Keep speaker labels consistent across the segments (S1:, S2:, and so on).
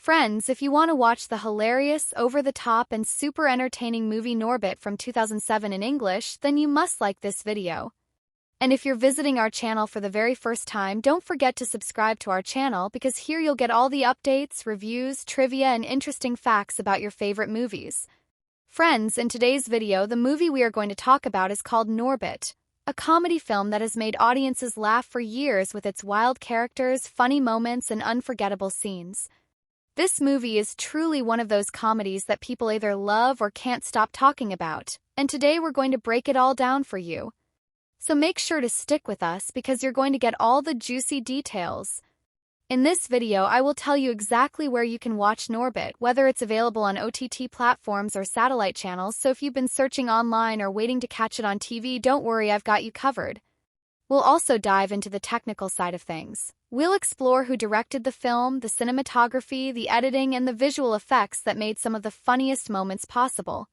S1: Friends, if you want to watch the hilarious, over-the-top and super entertaining movie Norbit from 2007 in English, then you must like this video. And if you're visiting our channel for the very first time, don't forget to subscribe to our channel because here you'll get all the updates, reviews, trivia, and interesting facts about your favorite movies. Friends, in today's video, the movie we are going to talk about is called Norbit, a comedy film that has made audiences laugh for years with its wild characters, funny moments, and unforgettable scenes. This movie is truly one of those comedies that people either love or can't stop talking about, and today we're going to break it all down for you. So make sure to stick with us because you're going to get all the juicy details. In this video, I will tell you exactly where you can watch Norbit, whether it's available on OTT platforms or satellite channels, so if you've been searching online or waiting to catch it on TV, don't worry, I've got you covered. We'll also dive into the technical side of things. We'll explore who directed the film, the cinematography, the editing, and the visual effects that made some of the funniest moments possible.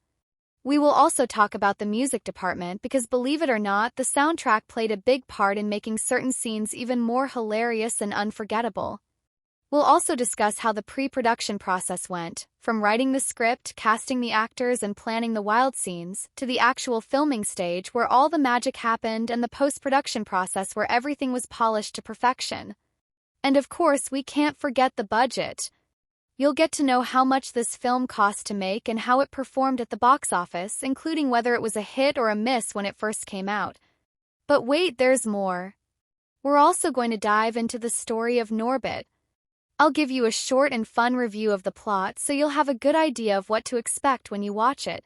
S1: We will also talk about the music department because, believe it or not, the soundtrack played a big part in making certain scenes even more hilarious and unforgettable. We'll also discuss how the pre-production process went, from writing the script, casting the actors, and planning the wild scenes, to the actual filming stage where all the magic happened and the post-production process where everything was polished to perfection. And of course, we can't forget the budget. You'll get to know how much this film cost to make and how it performed at the box office, including whether it was a hit or a miss when it first came out. But wait, there's more. We're also going to dive into the story of Norbit. I'll give you a short and fun review of the plot so you'll have a good idea of what to expect when you watch it.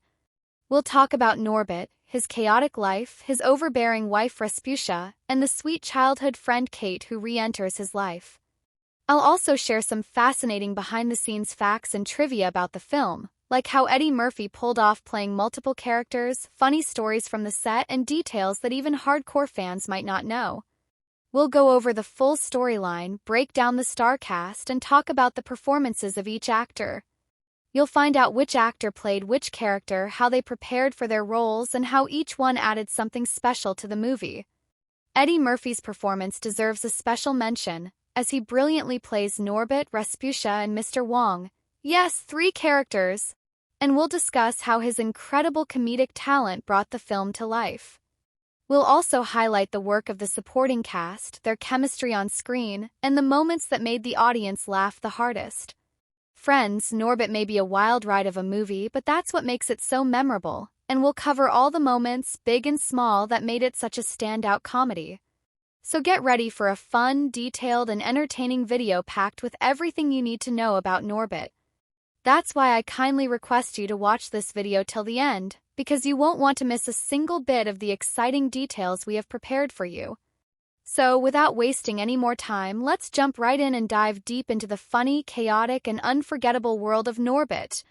S1: We'll talk about Norbit, his chaotic life, his overbearing wife Rasputia, and the sweet childhood friend Kate who re-enters his life. I'll also share some fascinating behind-the-scenes facts and trivia about the film, like how Eddie Murphy pulled off playing multiple characters, funny stories from the set, and details that even hardcore fans might not know. We'll go over the full storyline, break down the star cast, and talk about the performances of each actor. You'll find out which actor played which character, how they prepared for their roles, and how each one added something special to the movie. Eddie Murphy's performance deserves a special mention, as he brilliantly plays Norbit, Rasputia, and Mr. Wong. Yes, 3 characters! And we'll discuss how his incredible comedic talent brought the film to life. We'll also highlight the work of the supporting cast, their chemistry on screen, and the moments that made the audience laugh the hardest. Friends, Norbit may be a wild ride of a movie, but that's what makes it so memorable, and we'll cover all the moments, big and small, that made it such a standout comedy. So get ready for a fun, detailed, and entertaining video packed with everything you need to know about Norbit. That's why I kindly request you to watch this video till the end, because you won't want to miss a single bit of the exciting details we have prepared for you. So, without wasting any more time, let's jump right in and dive deep into the funny, chaotic, and unforgettable world of Norbit.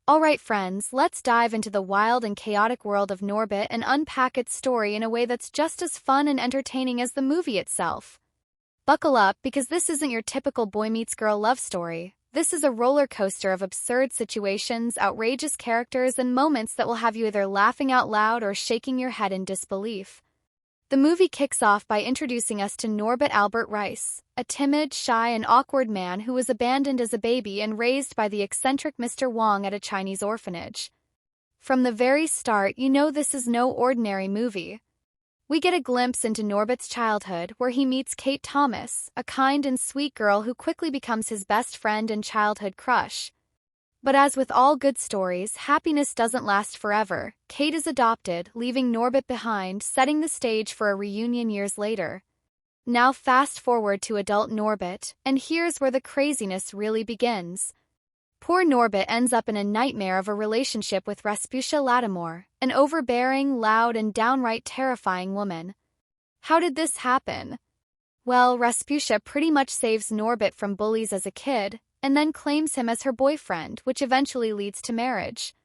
S1: Alright friends, let's dive into the wild and chaotic world of Norbit and unpack its story in a way that's just as fun and entertaining as the movie itself. Buckle up, because this isn't your typical boy meets girl love story. This is a roller coaster of absurd situations, outrageous characters, and moments that will have you either laughing out loud or shaking your head in disbelief. The movie kicks off by introducing us to Norbit Albert Rice, a timid, shy, and awkward man who was abandoned as a baby and raised by the eccentric Mr. Wong at a Chinese orphanage. From the very start, you know this is no ordinary movie. We get a glimpse into Norbit's childhood, where he meets Kate Thomas, a kind and sweet girl who quickly becomes his best friend and childhood crush. But as with all good stories, happiness doesn't last forever. Kate is adopted, leaving Norbit behind, setting the stage for a reunion years later. Now fast forward to adult Norbit, and here's where the craziness really begins. Poor Norbit ends up in a nightmare of a relationship with Rasputia Latimore, an overbearing, loud, and downright terrifying woman. How did this happen? Well, Rasputia pretty much saves Norbit from bullies as a kid, and then claims him as her boyfriend, which eventually leads to marriage.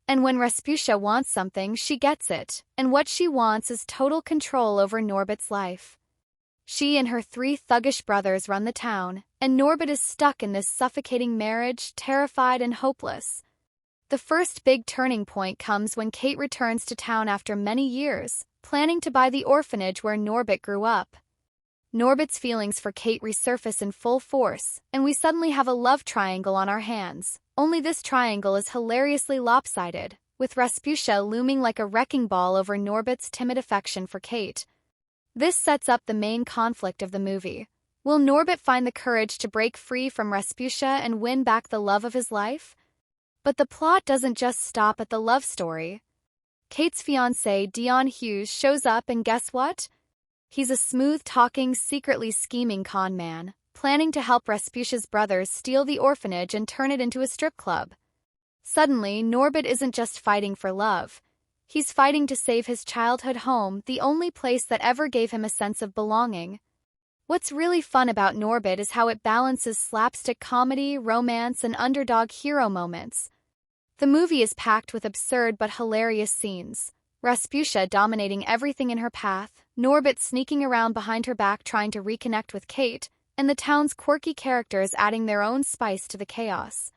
S1: And when Rasputia wants something, she gets it, and what she wants is total control over Norbit's life. She and her 3 thuggish brothers run the town, and Norbit is stuck in this suffocating marriage, terrified and hopeless. The first big turning point comes when Kate returns to town after many years, planning to buy the orphanage where Norbit grew up. Norbit's feelings for Kate resurface in full force, and we suddenly have a love triangle on our hands. Only this triangle is hilariously lopsided, with Rasputia looming like a wrecking ball over Norbit's timid affection for Kate. This sets up the main conflict of the movie. Will Norbit find the courage to break free from Rasputia and win back the love of his life? But the plot doesn't just stop at the love story. Kate's fiancé, Dion Hughes, shows up, and guess what? He's a smooth-talking, secretly scheming con man, planning to help Rasputia's brothers steal the orphanage and turn it into a strip club. Suddenly, Norbit isn't just fighting for love. He's fighting to save his childhood home, the only place that ever gave him a sense of belonging. What's really fun about Norbit is how it balances slapstick comedy, romance, and underdog hero moments. The movie is packed with absurd but hilarious scenes. Rasputia dominating everything in her path, Norbit sneaking around behind her back trying to reconnect with Kate, and the town's quirky characters adding their own spice to the chaos.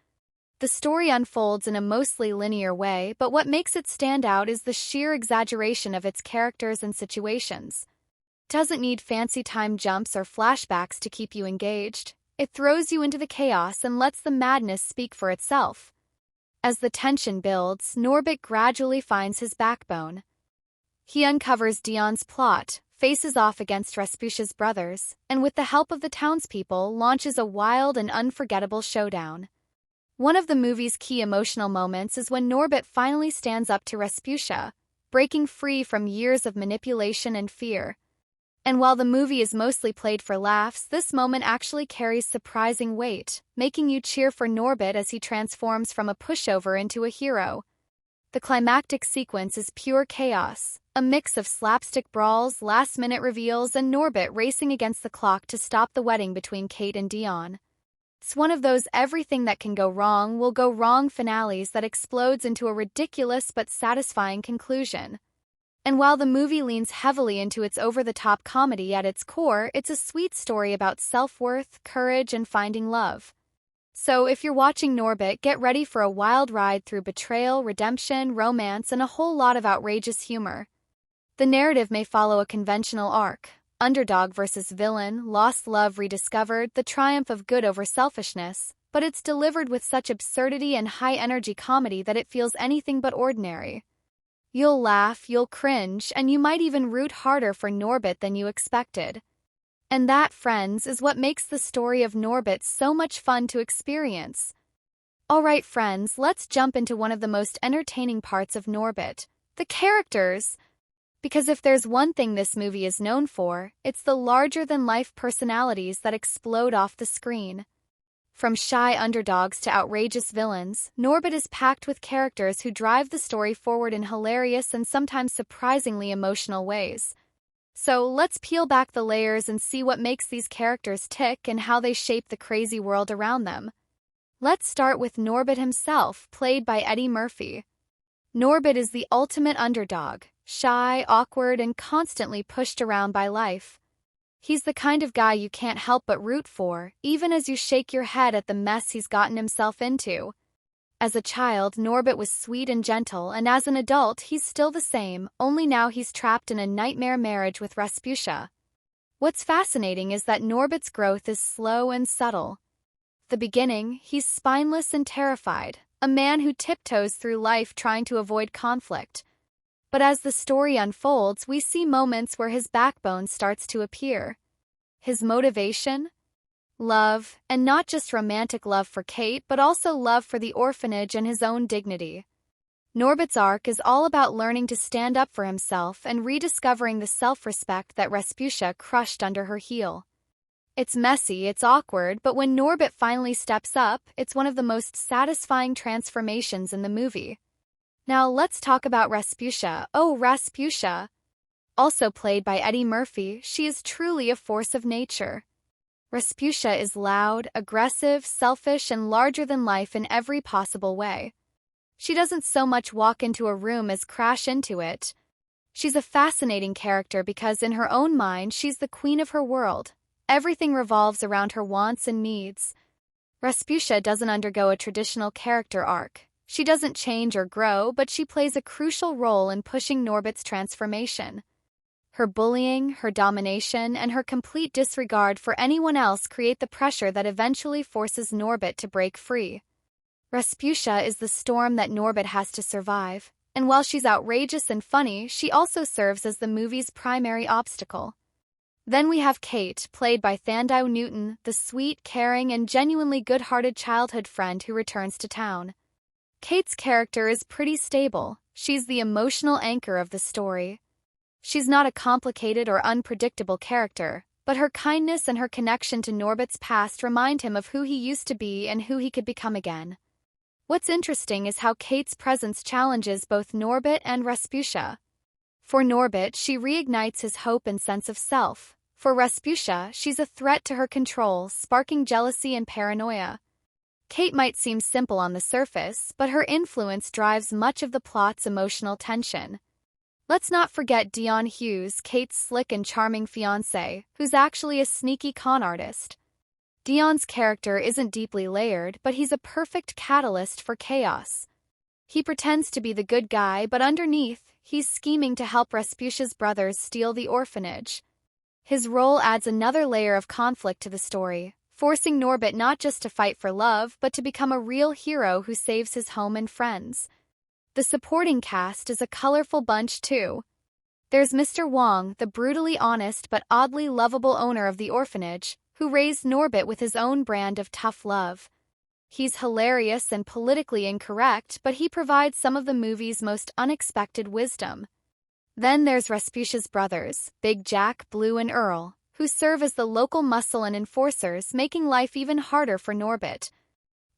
S1: The story unfolds in a mostly linear way, but what makes it stand out is the sheer exaggeration of its characters and situations. It doesn't need fancy time jumps or flashbacks to keep you engaged. It throws you into the chaos and lets the madness speak for itself. As the tension builds, Norbit gradually finds his backbone. He uncovers Dion's plot, faces off against Rasputia's brothers, and with the help of the townspeople, launches a wild and unforgettable showdown. One of the movie's key emotional moments is when Norbit finally stands up to Rasputia, breaking free from years of manipulation and fear. And while the movie is mostly played for laughs, this moment actually carries surprising weight, making you cheer for Norbit as he transforms from a pushover into a hero. The climactic sequence is pure chaos, a mix of slapstick brawls, last-minute reveals, and Norbit racing against the clock to stop the wedding between Kate and Dion. It's one of those everything that can go wrong will go wrong finales that explodes into a ridiculous but satisfying conclusion. And while the movie leans heavily into its over-the-top comedy at its core, it's a sweet story about self-worth, courage, and finding love. So if you're watching Norbit, get ready for a wild ride through betrayal, redemption, romance, and a whole lot of outrageous humor. The narrative may follow a conventional arc: underdog versus villain, lost love rediscovered, the triumph of good over selfishness, but it's delivered with such absurdity and high-energy comedy that it feels anything but ordinary. You'll laugh, you'll cringe, and you might even root harder for Norbit than you expected. And that, friends, is what makes the story of Norbit so much fun to experience. Alright friends, let's jump into one of the most entertaining parts of Norbit: the characters. Because if there's one thing this movie is known for, it's the larger-than-life personalities that explode off the screen. From shy underdogs to outrageous villains, Norbit is packed with characters who drive the story forward in hilarious and sometimes surprisingly emotional ways. So let's peel back the layers and see what makes these characters tick and how they shape the crazy world around them. Let's start with Norbit himself, played by Eddie Murphy. Norbit is the ultimate underdog, shy, awkward, and constantly pushed around by life. He's the kind of guy you can't help but root for, even as you shake your head at the mess he's gotten himself into. As a child, Norbit was sweet and gentle, and as an adult, he's still the same, only now he's trapped in a nightmare marriage with Rasputia. What's fascinating is that Norbit's growth is slow and subtle. At the beginning, he's spineless and terrified, a man who tiptoes through life trying to avoid conflict. But as the story unfolds, we see moments where his backbone starts to appear. His motivation? Love, and not just romantic love for Kate, but also love for the orphanage and his own dignity. Norbit's arc is all about learning to stand up for himself and rediscovering the self-respect that Rasputia crushed under her heel. It's messy, it's awkward, but when Norbit finally steps up, it's one of the most satisfying transformations in the movie. Now let's talk about Rasputia. Oh, Rasputia! Also played by Eddie Murphy, she is truly a force of nature. Rasputia is loud, aggressive, selfish, and larger than life in every possible way. She doesn't so much walk into a room as crash into it. She's a fascinating character because in her own mind she's the queen of her world. Everything revolves around her wants and needs. Rasputia doesn't undergo a traditional character arc. She doesn't change or grow, but she plays a crucial role in pushing Norbit's transformation. Her bullying, her domination, and her complete disregard for anyone else create the pressure that eventually forces Norbit to break free. Rasputia is the storm that Norbit has to survive, and while she's outrageous and funny, she also serves as the movie's primary obstacle. Then we have Kate, played by Thandiwe Newton, the sweet, caring, and genuinely good-hearted childhood friend who returns to town. Kate's character is pretty stable. She's the emotional anchor of the story. She's not a complicated or unpredictable character, but her kindness and her connection to Norbit's past remind him of who he used to be and who he could become again. What's interesting is how Kate's presence challenges both Norbit and Rasputia. For Norbit, she reignites his hope and sense of self. For Rasputia, she's a threat to her control, sparking jealousy and paranoia. Kate might seem simple on the surface, but her influence drives much of the plot's emotional tension. Let's not forget Dion Hughes, Kate's slick and charming fiancé, who's actually a sneaky con artist. Dion's character isn't deeply layered, but he's a perfect catalyst for chaos. He pretends to be the good guy, but underneath, he's scheming to help Rasputia's brothers steal the orphanage. His role adds another layer of conflict to the story, forcing Norbit not just to fight for love, but to become a real hero who saves his home and friends. The supporting cast is a colorful bunch too. There's Mr. Wong, the brutally honest but oddly lovable owner of the orphanage, who raised Norbit with his own brand of tough love. He's hilarious and politically incorrect, but he provides some of the movie's most unexpected wisdom. Then there's Rasputia's brothers, Big Jack, Blue, and Earl, who serve as the local muscle and enforcers, making life even harder for Norbit.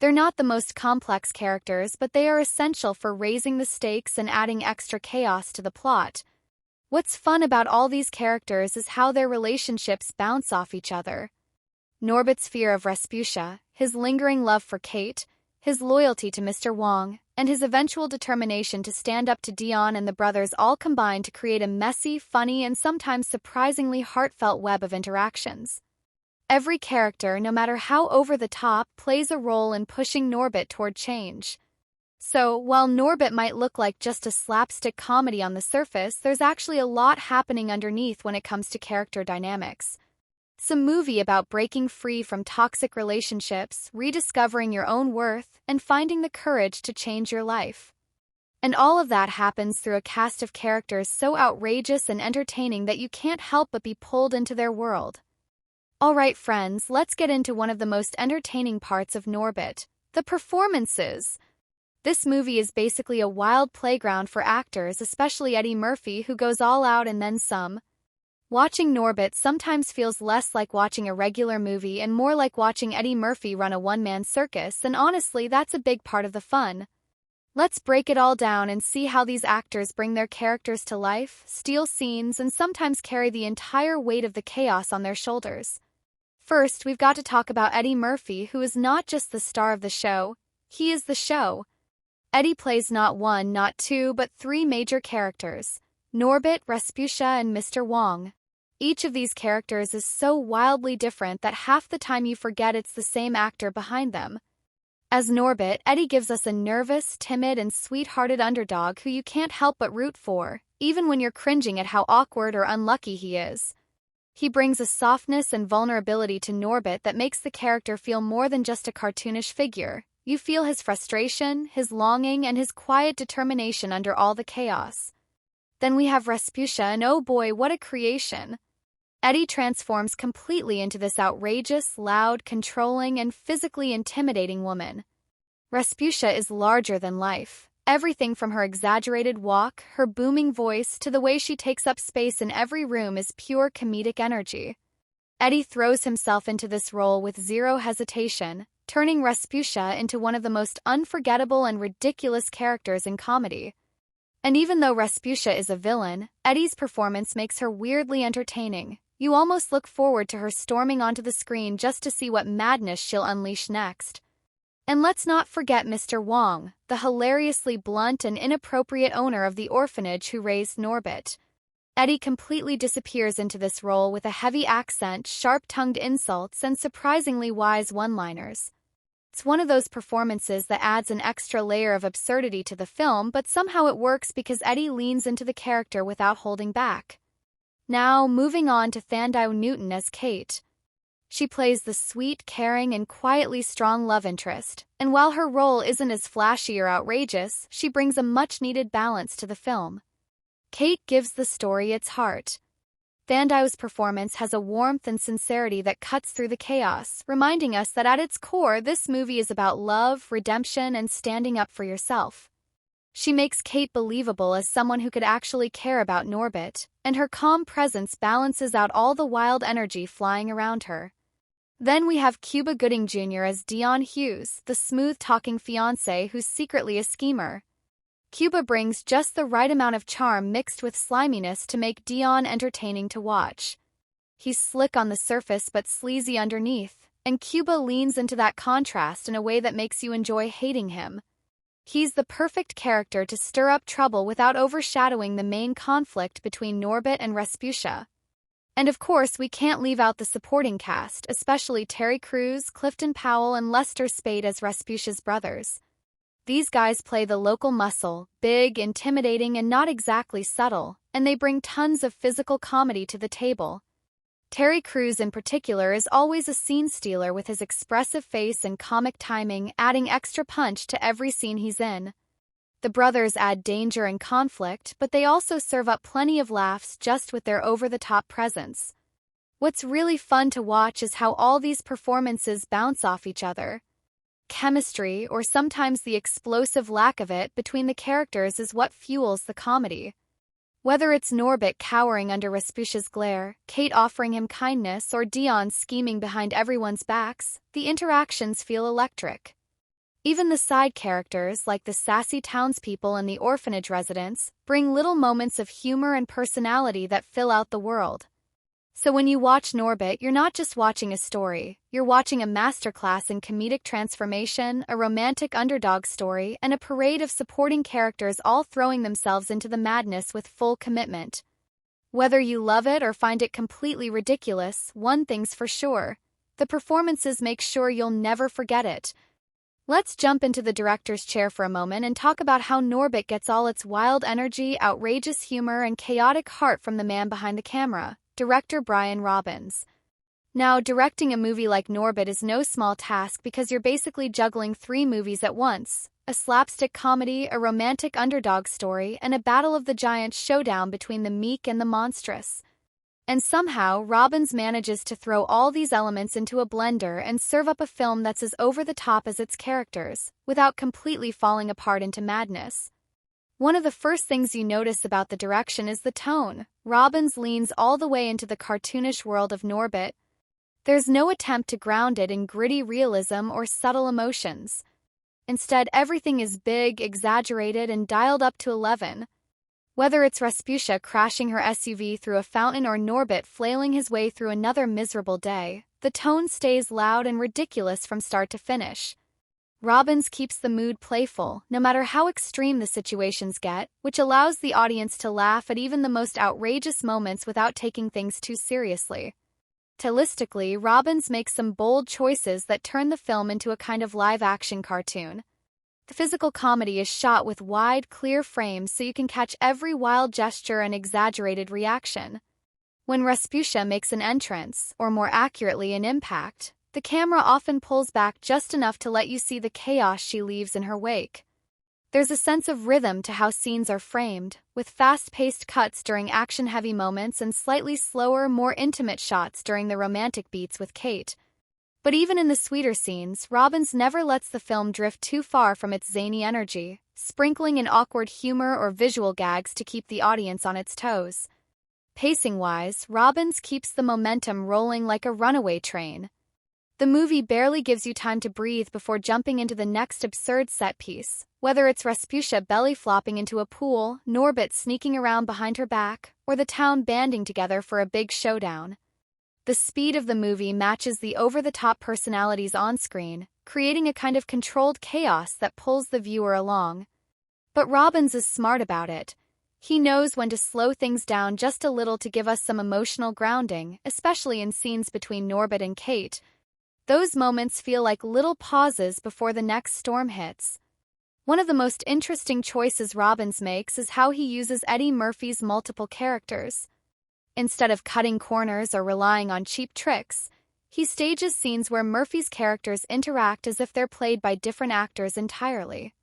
S1: They're not the most complex characters, but they are essential for raising the stakes and adding extra chaos to the plot. What's fun about all these characters is how their relationships bounce off each other. Norbit's fear of Rasputia, his lingering love for Kate, his loyalty to Mr. Wong, and his eventual determination to stand up to Dion and the brothers all combine to create a messy, funny, and sometimes surprisingly heartfelt web of interactions. Every character, no matter how over the top, plays a role in pushing Norbit toward change. So, while Norbit might look like just a slapstick comedy on the surface, there's actually a lot happening underneath when it comes to character dynamics. It's a movie about breaking free from toxic relationships, rediscovering your own worth, and finding the courage to change your life. And all of that happens through a cast of characters so outrageous and entertaining that you can't help but be pulled into their world. Alright friends, let's get into one of the most entertaining parts of Norbit, the performances. This movie is basically a wild playground for actors, especially Eddie Murphy, who goes all out and then some. Watching Norbit sometimes feels less like watching a regular movie and more like watching Eddie Murphy run a one-man circus, and honestly, that's a big part of the fun. Let's break it all down and see how these actors bring their characters to life, steal scenes, and sometimes carry the entire weight of the chaos on their shoulders. First, we've got to talk about Eddie Murphy, who is not just the star of the show, he is the show. Eddie plays not one, not two, but three major characters: Norbit, Rasputia, and Mr. Wong. Each of these characters is so wildly different that half the time you forget it's the same actor behind them. As Norbit, Eddie gives us a nervous, timid, and sweet-hearted underdog who you can't help but root for, even when you're cringing at how awkward or unlucky he is. He brings a softness and vulnerability to Norbit that makes the character feel more than just a cartoonish figure. You feel his frustration, his longing, and his quiet determination under all the chaos. Then we have Rasputia, and oh boy, what a creation! Eddie transforms completely into this outrageous, loud, controlling, and physically intimidating woman. Rasputia is larger than life. Everything from her exaggerated walk, her booming voice, to the way she takes up space in every room is pure comedic energy. Eddie throws himself into this role with zero hesitation, turning Rasputia into one of the most unforgettable and ridiculous characters in comedy. And even though Rasputia is a villain, Eddie's performance makes her weirdly entertaining. You almost look forward to her storming onto the screen just to see what madness she'll unleash next. And let's not forget Mr. Wong, the hilariously blunt and inappropriate owner of the orphanage who raised Norbit. Eddie completely disappears into this role with a heavy accent, sharp-tongued insults, and surprisingly wise one-liners. It's one of those performances that adds an extra layer of absurdity to the film, but somehow it works because Eddie leans into the character without holding back. Now, moving on to Thandiwe Newton as Kate. She plays the sweet, caring, and quietly strong love interest, and while her role isn't as flashy or outrageous, she brings a much-needed balance to the film. Kate gives the story its heart. Thandiwe's performance has a warmth and sincerity that cuts through the chaos, reminding us that at its core, this movie is about love, redemption, and standing up for yourself. She makes Kate believable as someone who could actually care about Norbit, and her calm presence balances out all the wild energy flying around her. Then we have Cuba Gooding Jr. as Dion Hughes, the smooth-talking fiancé who's secretly a schemer. Cuba brings just the right amount of charm mixed with sliminess to make Dion entertaining to watch. He's slick on the surface but sleazy underneath, and Cuba leans into that contrast in a way that makes you enjoy hating him. He's the perfect character to stir up trouble without overshadowing the main conflict between Norbit and Rasputia. And of course, we can't leave out the supporting cast, especially Terry Crews, Clifton Powell, and Lester Spade as Rasputia's brothers. These guys play the local muscle, big, intimidating, and not exactly subtle, and they bring tons of physical comedy to the table. Terry Crews in particular is always a scene stealer with his expressive face and comic timing, adding extra punch to every scene he's in. The brothers add danger and conflict, but they also serve up plenty of laughs just with their over-the-top presence. What's really fun to watch is how all these performances bounce off each other. Chemistry, or sometimes the explosive lack of it, between the characters is what fuels the comedy. Whether it's Norbit cowering under Rasputia's glare, Kate offering him kindness, or Dion scheming behind everyone's backs, the interactions feel electric. Even the side characters, like the sassy townspeople and the orphanage residents, bring little moments of humor and personality that fill out the world. So when you watch Norbit, you're not just watching a story, you're watching a masterclass in comedic transformation, a romantic underdog story, and a parade of supporting characters all throwing themselves into the madness with full commitment. Whether you love it or find it completely ridiculous, one thing's for sure: the performances make sure you'll never forget it. Let's jump into the director's chair for a moment and talk about how Norbit gets all its wild energy, outrageous humor, and chaotic heart from the man behind the camera, director Brian Robbins. Now, directing a movie like Norbit is no small task because you're basically juggling 3 movies at once: a slapstick comedy, a romantic underdog story, and a battle of the giants showdown between the meek and the monstrous. And somehow, Robbins manages to throw all these elements into a blender and serve up a film that's as over-the-top as its characters, without completely falling apart into madness. One of the first things you notice about the direction is the tone. Robbins leans all the way into the cartoonish world of Norbit. There's no attempt to ground it in gritty realism or subtle emotions. Instead, everything is big, exaggerated, and dialed up to 11. Whether it's Rasputia crashing her SUV through a fountain or Norbit flailing his way through another miserable day, the tone stays loud and ridiculous from start to finish. Robbins keeps the mood playful, no matter how extreme the situations get, which allows the audience to laugh at even the most outrageous moments without taking things too seriously. Stylistically, Robbins makes some bold choices that turn the film into a kind of live-action cartoon. The physical comedy is shot with wide, clear frames so you can catch every wild gesture and exaggerated reaction. When Rasputia makes an entrance, or more accurately an impact, the camera often pulls back just enough to let you see the chaos she leaves in her wake. There's a sense of rhythm to how scenes are framed, with fast-paced cuts during action-heavy moments and slightly slower, more intimate shots during the romantic beats with Kate. But even in the sweeter scenes, Robbins never lets the film drift too far from its zany energy, sprinkling in awkward humor or visual gags to keep the audience on its toes. Pacing-wise, Robbins keeps the momentum rolling like a runaway train. The movie barely gives you time to breathe before jumping into the next absurd set piece, whether it's Rasputia belly-flopping into a pool, Norbit sneaking around behind her back, or the town banding together for a big showdown. The speed of the movie matches the over-the-top personalities on screen, creating a kind of controlled chaos that pulls the viewer along. But Robbins is smart about it. He knows when to slow things down just a little to give us some emotional grounding, especially in scenes between Norbit and Kate. Those moments feel like little pauses before the next storm hits. One of the most interesting choices Robbins makes is how he uses Eddie Murphy's multiple characters. Instead of cutting corners or relying on cheap tricks, he stages scenes where Murphy's characters interact as if they're played by different actors entirely.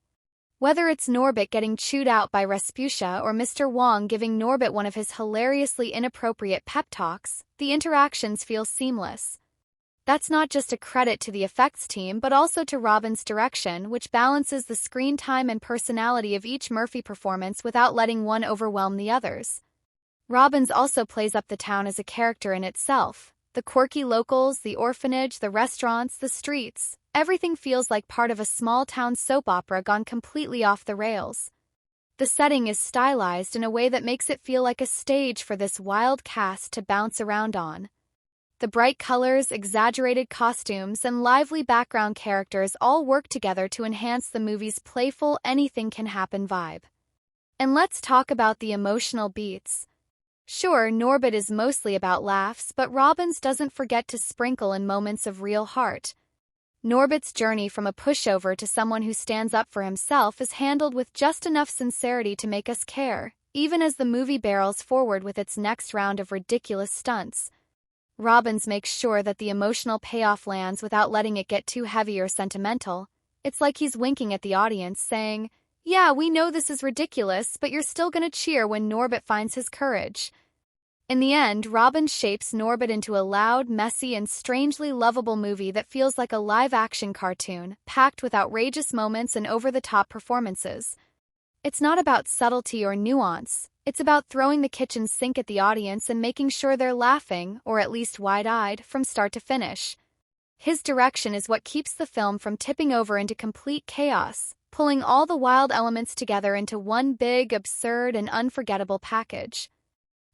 S1: Whether it's Norbit getting chewed out by Rasputia or Mr. Wong giving Norbit one of his hilariously inappropriate pep talks, the interactions feel seamless. That's not just a credit to the effects team but also to Robbins' direction, which balances the screen time and personality of each Murphy performance without letting one overwhelm the others. Robbins also plays up the town as a character in itself. The quirky locals, the orphanage, the restaurants, the streets, everything feels like part of a small-town soap opera gone completely off the rails. The setting is stylized in a way that makes it feel like a stage for this wild cast to bounce around on. The bright colors, exaggerated costumes, and lively background characters all work together to enhance the movie's playful, anything-can-happen vibe. And let's talk about the emotional beats. Sure, Norbit is mostly about laughs, but Robbins doesn't forget to sprinkle in moments of real heart. Norbit's journey from a pushover to someone who stands up for himself is handled with just enough sincerity to make us care, even as the movie barrels forward with its next round of ridiculous stunts. Robbins makes sure that the emotional payoff lands without letting it get too heavy or sentimental. It's like he's winking at the audience, saying, "Yeah, we know this is ridiculous, but you're still gonna cheer when Norbit finds his courage." In the end, Robbins shapes Norbit into a loud, messy, and strangely lovable movie that feels like a live-action cartoon, packed with outrageous moments and over-the-top performances. It's not about subtlety or nuance. It's about throwing the kitchen sink at the audience and making sure they're laughing, or at least wide-eyed, from start to finish. His direction is what keeps the film from tipping over into complete chaos, pulling all the wild elements together into one big, absurd, and unforgettable package.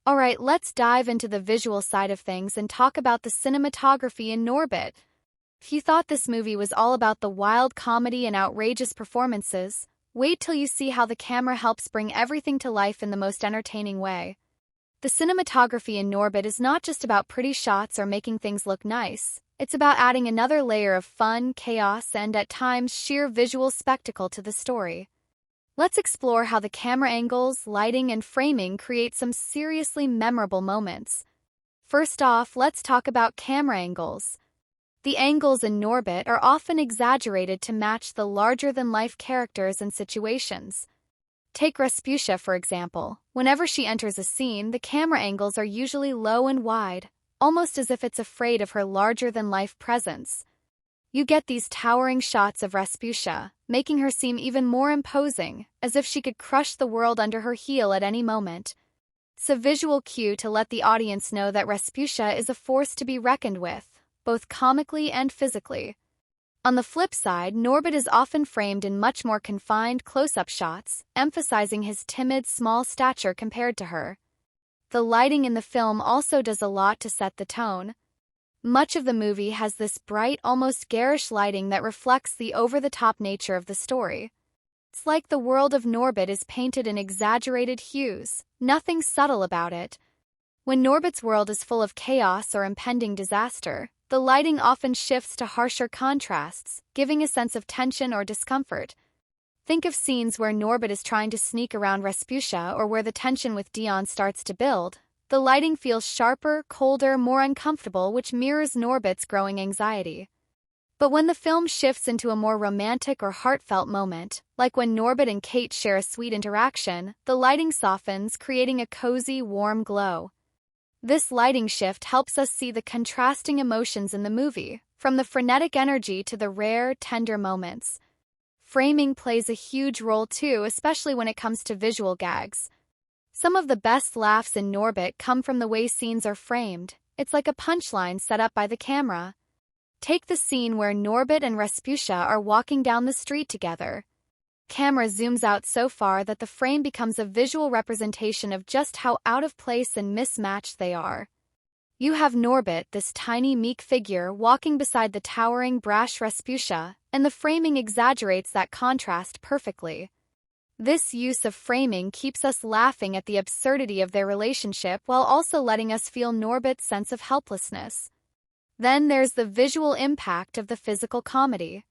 S1: Alright, let's dive into the visual side of things and talk about the cinematography in Norbit. If you thought this movie was all about the wild comedy and outrageous performances, wait till you see how the camera helps bring everything to life in the most entertaining way. The cinematography in Norbit is not just about pretty shots or making things look nice. It's about adding another layer of fun, chaos, and at times sheer visual spectacle to the story. Let's explore how the camera angles, lighting, and framing create some seriously memorable moments. First off, let's talk about camera angles. The angles in Norbit are often exaggerated to match the larger-than-life characters and situations. Take Rasputia, for example. Whenever she enters a scene, the camera angles are usually low and wide, almost as if it's afraid of her larger-than-life presence. You get these towering shots of Rasputia, making her seem even more imposing, as if she could crush the world under her heel at any moment. It's a visual cue to let the audience know that Rasputia is a force to be reckoned with, both comically and physically. On the flip side, Norbit is often framed in much more confined close-up shots, emphasizing his timid, small stature compared to her. The lighting in the film also does a lot to set the tone. Much of the movie has this bright, almost garish lighting that reflects the over-the-top nature of the story. It's like the world of Norbit is painted in exaggerated hues, nothing subtle about it. When Norbit's world is full of chaos or impending disaster, the lighting often shifts to harsher contrasts, giving a sense of tension or discomfort. Think of scenes where Norbit is trying to sneak around Rasputia or where the tension with Dion starts to build. The lighting feels sharper, colder, more uncomfortable, which mirrors Norbit's growing anxiety. But when the film shifts into a more romantic or heartfelt moment, like when Norbit and Kate share a sweet interaction, the lighting softens, creating a cozy, warm glow. This lighting shift helps us see the contrasting emotions in the movie, from the frenetic energy to the rare, tender moments. Framing plays a huge role too, especially when it comes to visual gags. Some of the best laughs in Norbit come from the way scenes are framed. It's like a punchline set up by the camera. Take the scene where Norbit and Rasputia are walking down the street together. Camera zooms out so far that the frame becomes a visual representation of just how out of place and mismatched they are. You have Norbit, this tiny, meek figure, walking beside the towering, brash Rasputia, and the framing exaggerates that contrast perfectly. This use of framing keeps us laughing at the absurdity of their relationship while also letting us feel Norbit's sense of helplessness. Then there's the visual impact of the physical comedy.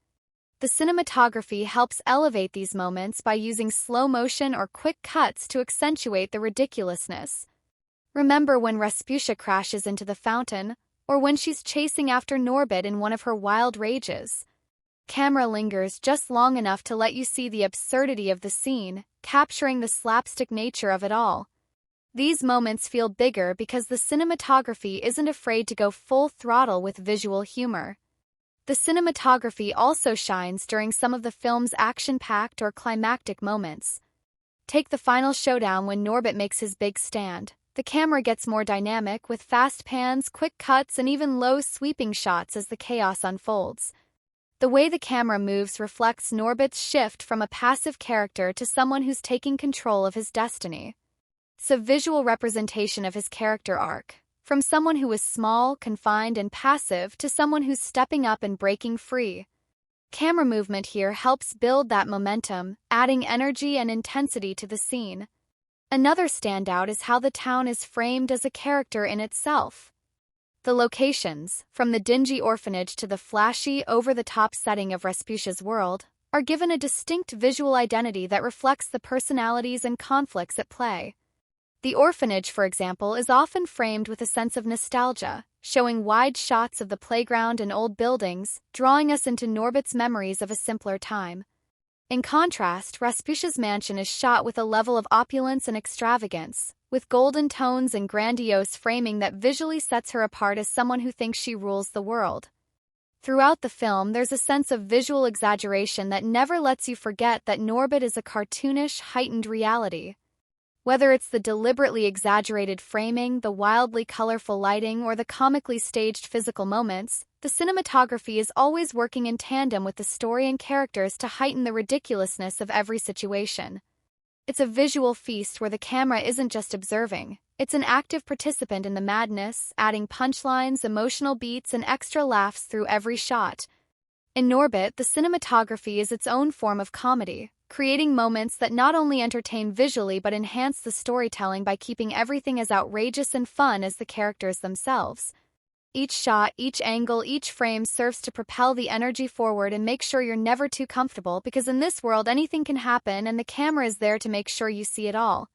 S1: The cinematography helps elevate these moments by using slow motion or quick cuts to accentuate the ridiculousness. Remember when Rasputia crashes into the fountain, or when she's chasing after Norbit in one of her wild rages. Camera lingers just long enough to let you see the absurdity of the scene, capturing the slapstick nature of it all. These moments feel bigger because the cinematography isn't afraid to go full throttle with visual humor. The cinematography also shines during some of the film's action-packed or climactic moments. Take the final showdown when Norbit makes his big stand. The camera gets more dynamic with fast pans, quick cuts, and even low sweeping shots as the chaos unfolds. The way the camera moves reflects Norbit's shift from a passive character to someone who's taking control of his destiny. It's a visual representation of his character arc, from someone who was small, confined, and passive to someone who's stepping up and breaking free. Camera movement here helps build that momentum, adding energy and intensity to the scene. Another standout is how the town is framed as a character in itself. The locations, from the dingy orphanage to the flashy, over-the-top setting of Rasputia's world, are given a distinct visual identity that reflects the personalities and conflicts at play. The orphanage, for example, is often framed with a sense of nostalgia, showing wide shots of the playground and old buildings, drawing us into Norbit's memories of a simpler time. In contrast, Rasputia's mansion is shot with a level of opulence and extravagance, with golden tones and grandiose framing that visually sets her apart as someone who thinks she rules the world. Throughout the film, there's a sense of visual exaggeration that never lets you forget that Norbit is a cartoonish, heightened reality. Whether it's the deliberately exaggerated framing, the wildly colorful lighting, or the comically staged physical moments, the cinematography is always working in tandem with the story and characters to heighten the ridiculousness of every situation. It's a visual feast where the camera isn't just observing, it's an active participant in the madness, adding punchlines, emotional beats, and extra laughs through every shot. In Norbit, the cinematography is its own form of comedy, creating moments that not only entertain visually but enhance the storytelling by keeping everything as outrageous and fun as the characters themselves. Each shot, each angle, each frame serves to propel the energy forward and make sure you're never too comfortable, because in this world anything can happen and the camera is there to make sure you see it all.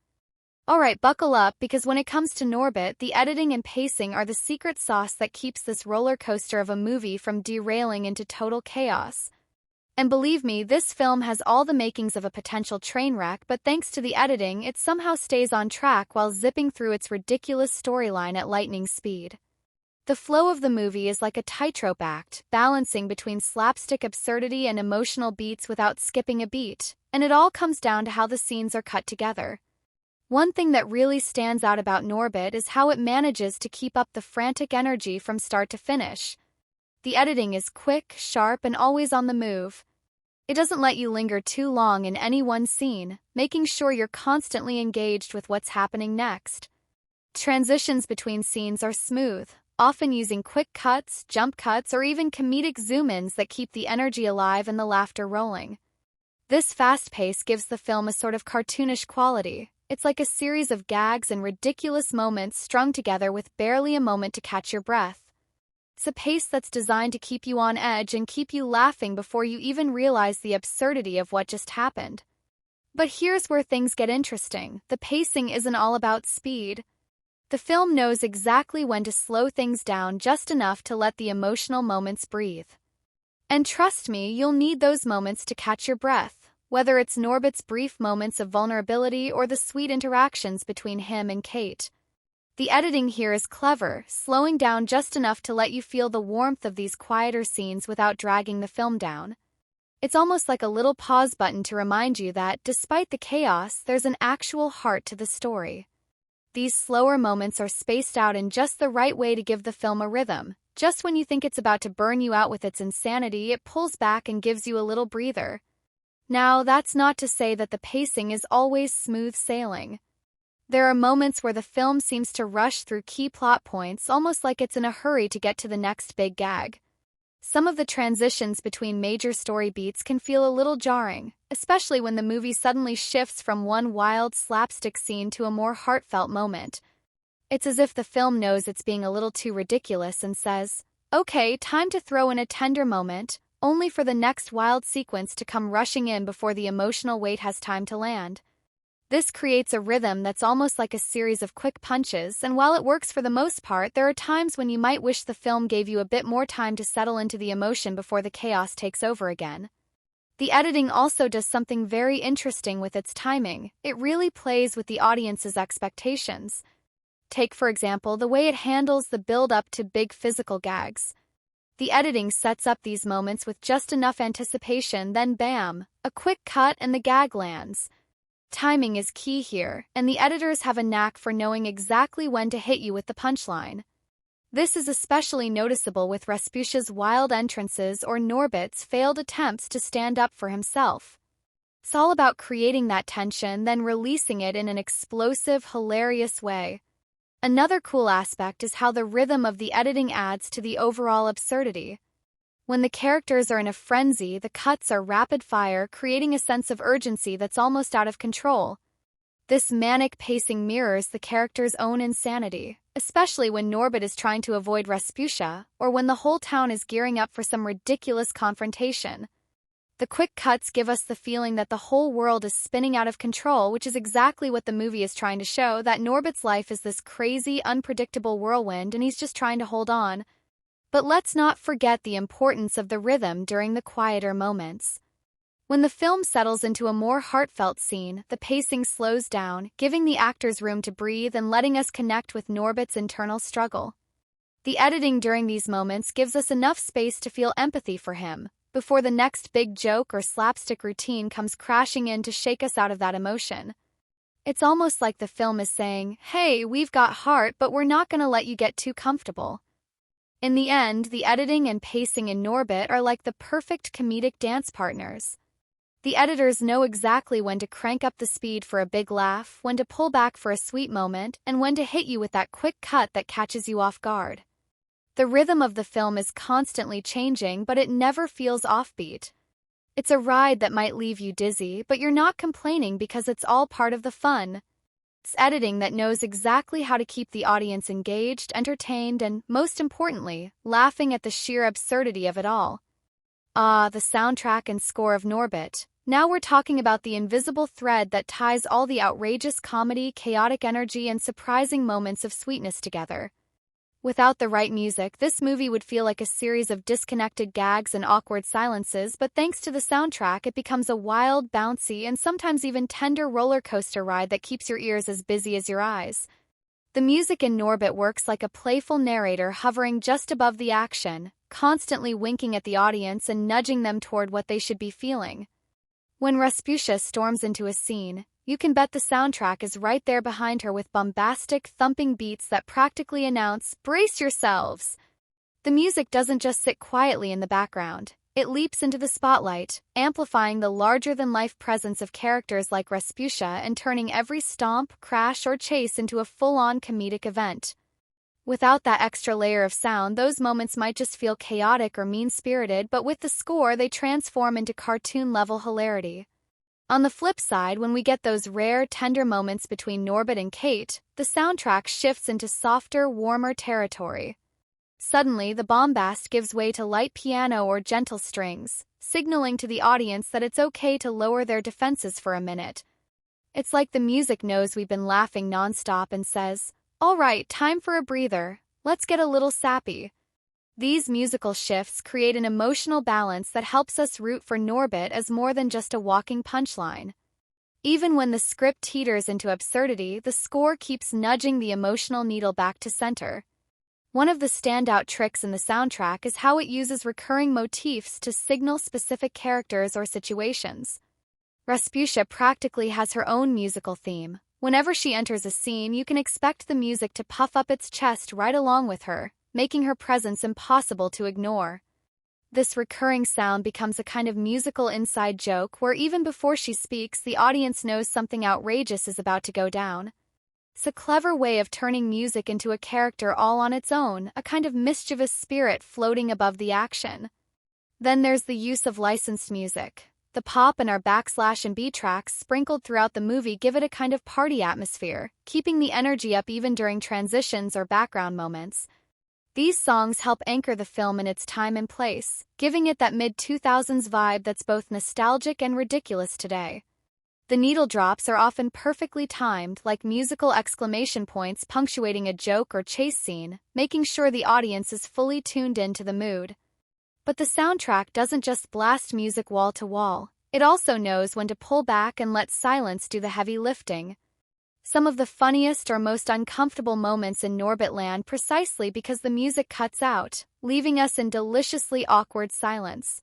S1: Alright, buckle up, because when it comes to Norbit, the editing and pacing are the secret sauce that keeps this roller coaster of a movie from derailing into total chaos. And believe me, this film has all the makings of a potential train wreck, but thanks to the editing, it somehow stays on track while zipping through its ridiculous storyline at lightning speed. The flow of the movie is like a tightrope act, balancing between slapstick absurdity and emotional beats without skipping a beat, and it all comes down to how the scenes are cut together. One thing that really stands out about Norbit is how it manages to keep up the frantic energy from start to finish. The editing is quick, sharp, and always on the move. It doesn't let you linger too long in any one scene, making sure you're constantly engaged with what's happening next. Transitions between scenes are smooth, often using quick cuts, jump cuts, or even comedic zoom-ins that keep the energy alive and the laughter rolling. This fast pace gives the film a sort of cartoonish quality. It's like a series of gags and ridiculous moments strung together with barely a moment to catch your breath. It's a pace that's designed to keep you on edge and keep you laughing before you even realize the absurdity of what just happened. But here's where things get interesting. The pacing isn't all about speed. The film knows exactly when to slow things down just enough to let the emotional moments breathe. And trust me, you'll need those moments to catch your breath, whether it's Norbit's brief moments of vulnerability or the sweet interactions between him and Kate. The editing here is clever, slowing down just enough to let you feel the warmth of these quieter scenes without dragging the film down. It's almost like a little pause button to remind you that, despite the chaos, there's an actual heart to the story. These slower moments are spaced out in just the right way to give the film a rhythm. Just when you think it's about to burn you out with its insanity, it pulls back and gives you a little breather. Now, that's not to say that the pacing is always smooth sailing. There are moments where the film seems to rush through key plot points, almost like it's in a hurry to get to the next big gag. Some of the transitions between major story beats can feel a little jarring, especially when the movie suddenly shifts from one wild slapstick scene to a more heartfelt moment. It's as if the film knows it's being a little too ridiculous and says, "Okay, time to throw in a tender moment," only for the next wild sequence to come rushing in before the emotional weight has time to land. This creates a rhythm that's almost like a series of quick punches, and while it works for the most part, there are times when you might wish the film gave you a bit more time to settle into the emotion before the chaos takes over again. The editing also does something very interesting with its timing. It really plays with the audience's expectations. Take, for example, the way it handles the build-up to big physical gags. The editing sets up these moments with just enough anticipation, then bam, a quick cut and the gag lands. Timing is key here, and the editors have a knack for knowing exactly when to hit you with the punchline. This is especially noticeable with Rasputia's wild entrances or Norbit's failed attempts to stand up for himself. It's all about creating that tension, then releasing it in an explosive, hilarious way. Another cool aspect is how the rhythm of the editing adds to the overall absurdity. When the characters are in a frenzy, the cuts are rapid-fire, creating a sense of urgency that's almost out of control. This manic pacing mirrors the character's own insanity, especially when Norbit is trying to avoid Rasputia, or when the whole town is gearing up for some ridiculous confrontation. The quick cuts give us the feeling that the whole world is spinning out of control, which is exactly what the movie is trying to show, that Norbit's life is this crazy, unpredictable whirlwind and he's just trying to hold on. But let's not forget the importance of the rhythm during the quieter moments. When the film settles into a more heartfelt scene, the pacing slows down, giving the actors room to breathe and letting us connect with Norbit's internal struggle. The editing during these moments gives us enough space to feel empathy for him, before the next big joke or slapstick routine comes crashing in to shake us out of that emotion. It's almost like the film is saying, "Hey, we've got heart, but we're not gonna let you get too comfortable." In the end, the editing and pacing in Norbit are like the perfect comedic dance partners. The editors know exactly when to crank up the speed for a big laugh, when to pull back for a sweet moment, and when to hit you with that quick cut that catches you off guard. The rhythm of the film is constantly changing, but it never feels offbeat. It's a ride that might leave you dizzy, but you're not complaining because it's all part of the fun. It's editing that knows exactly how to keep the audience engaged, entertained, and, most importantly, laughing at the sheer absurdity of it all. Ah, the soundtrack and score of Norbit. Now we're talking about the invisible thread that ties all the outrageous comedy, chaotic energy, and surprising moments of sweetness together. Without the right music, this movie would feel like a series of disconnected gags and awkward silences, but thanks to the soundtrack, it becomes a wild, bouncy, and sometimes even tender roller coaster ride that keeps your ears as busy as your eyes. The music in Norbit works like a playful narrator hovering just above the action, constantly winking at the audience and nudging them toward what they should be feeling. When Rasputia storms into a scene, you can bet the soundtrack is right there behind her with bombastic, thumping beats that practically announce, "Brace yourselves!" The music doesn't just sit quietly in the background. It leaps into the spotlight, amplifying the larger-than-life presence of characters like Rasputia and turning every stomp, crash, or chase into a full-on comedic event. Without that extra layer of sound, those moments might just feel chaotic or mean-spirited, but with the score, they transform into cartoon-level hilarity. On the flip side, when we get those rare, tender moments between Norbit and Kate, the soundtrack shifts into softer, warmer territory. Suddenly, the bombast gives way to light piano or gentle strings, signaling to the audience that it's okay to lower their defenses for a minute. It's like the music knows we've been laughing nonstop and says, "All right, time for a breather. Let's get a little sappy." These musical shifts create an emotional balance that helps us root for Norbit as more than just a walking punchline. Even when the script teeters into absurdity, the score keeps nudging the emotional needle back to center. One of the standout tricks in the soundtrack is how it uses recurring motifs to signal specific characters or situations. Rasputia practically has her own musical theme. Whenever she enters a scene, you can expect the music to puff up its chest right along with her, making her presence impossible to ignore. This recurring sound becomes a kind of musical inside joke where even before she speaks, the audience knows something outrageous is about to go down. It's a clever way of turning music into a character all on its own, a kind of mischievous spirit floating above the action. Then there's the use of licensed music. The pop and our backslash and beat tracks sprinkled throughout the movie give it a kind of party atmosphere, keeping the energy up even during transitions or background moments. These songs help anchor the film in its time and place, giving it that mid-2000s vibe that's both nostalgic and ridiculous today. The needle drops are often perfectly timed, like musical exclamation points punctuating a joke or chase scene, making sure the audience is fully tuned into the mood. But the soundtrack doesn't just blast music wall to wall, it also knows when to pull back and let silence do the heavy lifting. Some of the funniest or most uncomfortable moments in Norbit land precisely because the music cuts out, leaving us in deliciously awkward silence.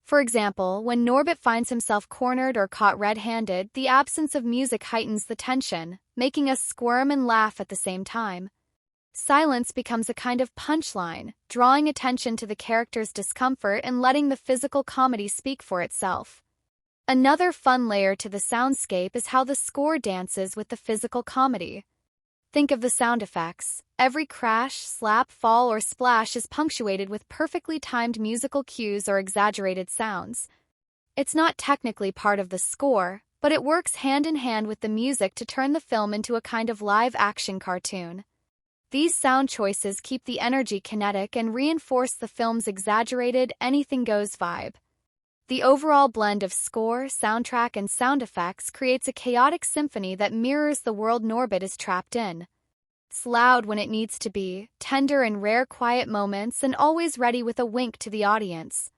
S1: For example, when Norbit finds himself cornered or caught red-handed, the absence of music heightens the tension, making us squirm and laugh at the same time. Silence becomes a kind of punchline, drawing attention to the character's discomfort and letting the physical comedy speak for itself. Another fun layer to the soundscape is how the score dances with the physical comedy. Think of the sound effects. Every crash, slap, fall, or splash is punctuated with perfectly timed musical cues or exaggerated sounds. It's not technically part of the score, but it works hand in hand with the music to turn the film into a kind of live-action cartoon. These sound choices keep the energy kinetic and reinforce the film's exaggerated, anything-goes vibe. The overall blend of score, soundtrack, and sound effects creates a chaotic symphony that mirrors the world Norbit is trapped in. It's loud when it needs to be, tender in rare quiet moments, and always ready with a wink to the audience.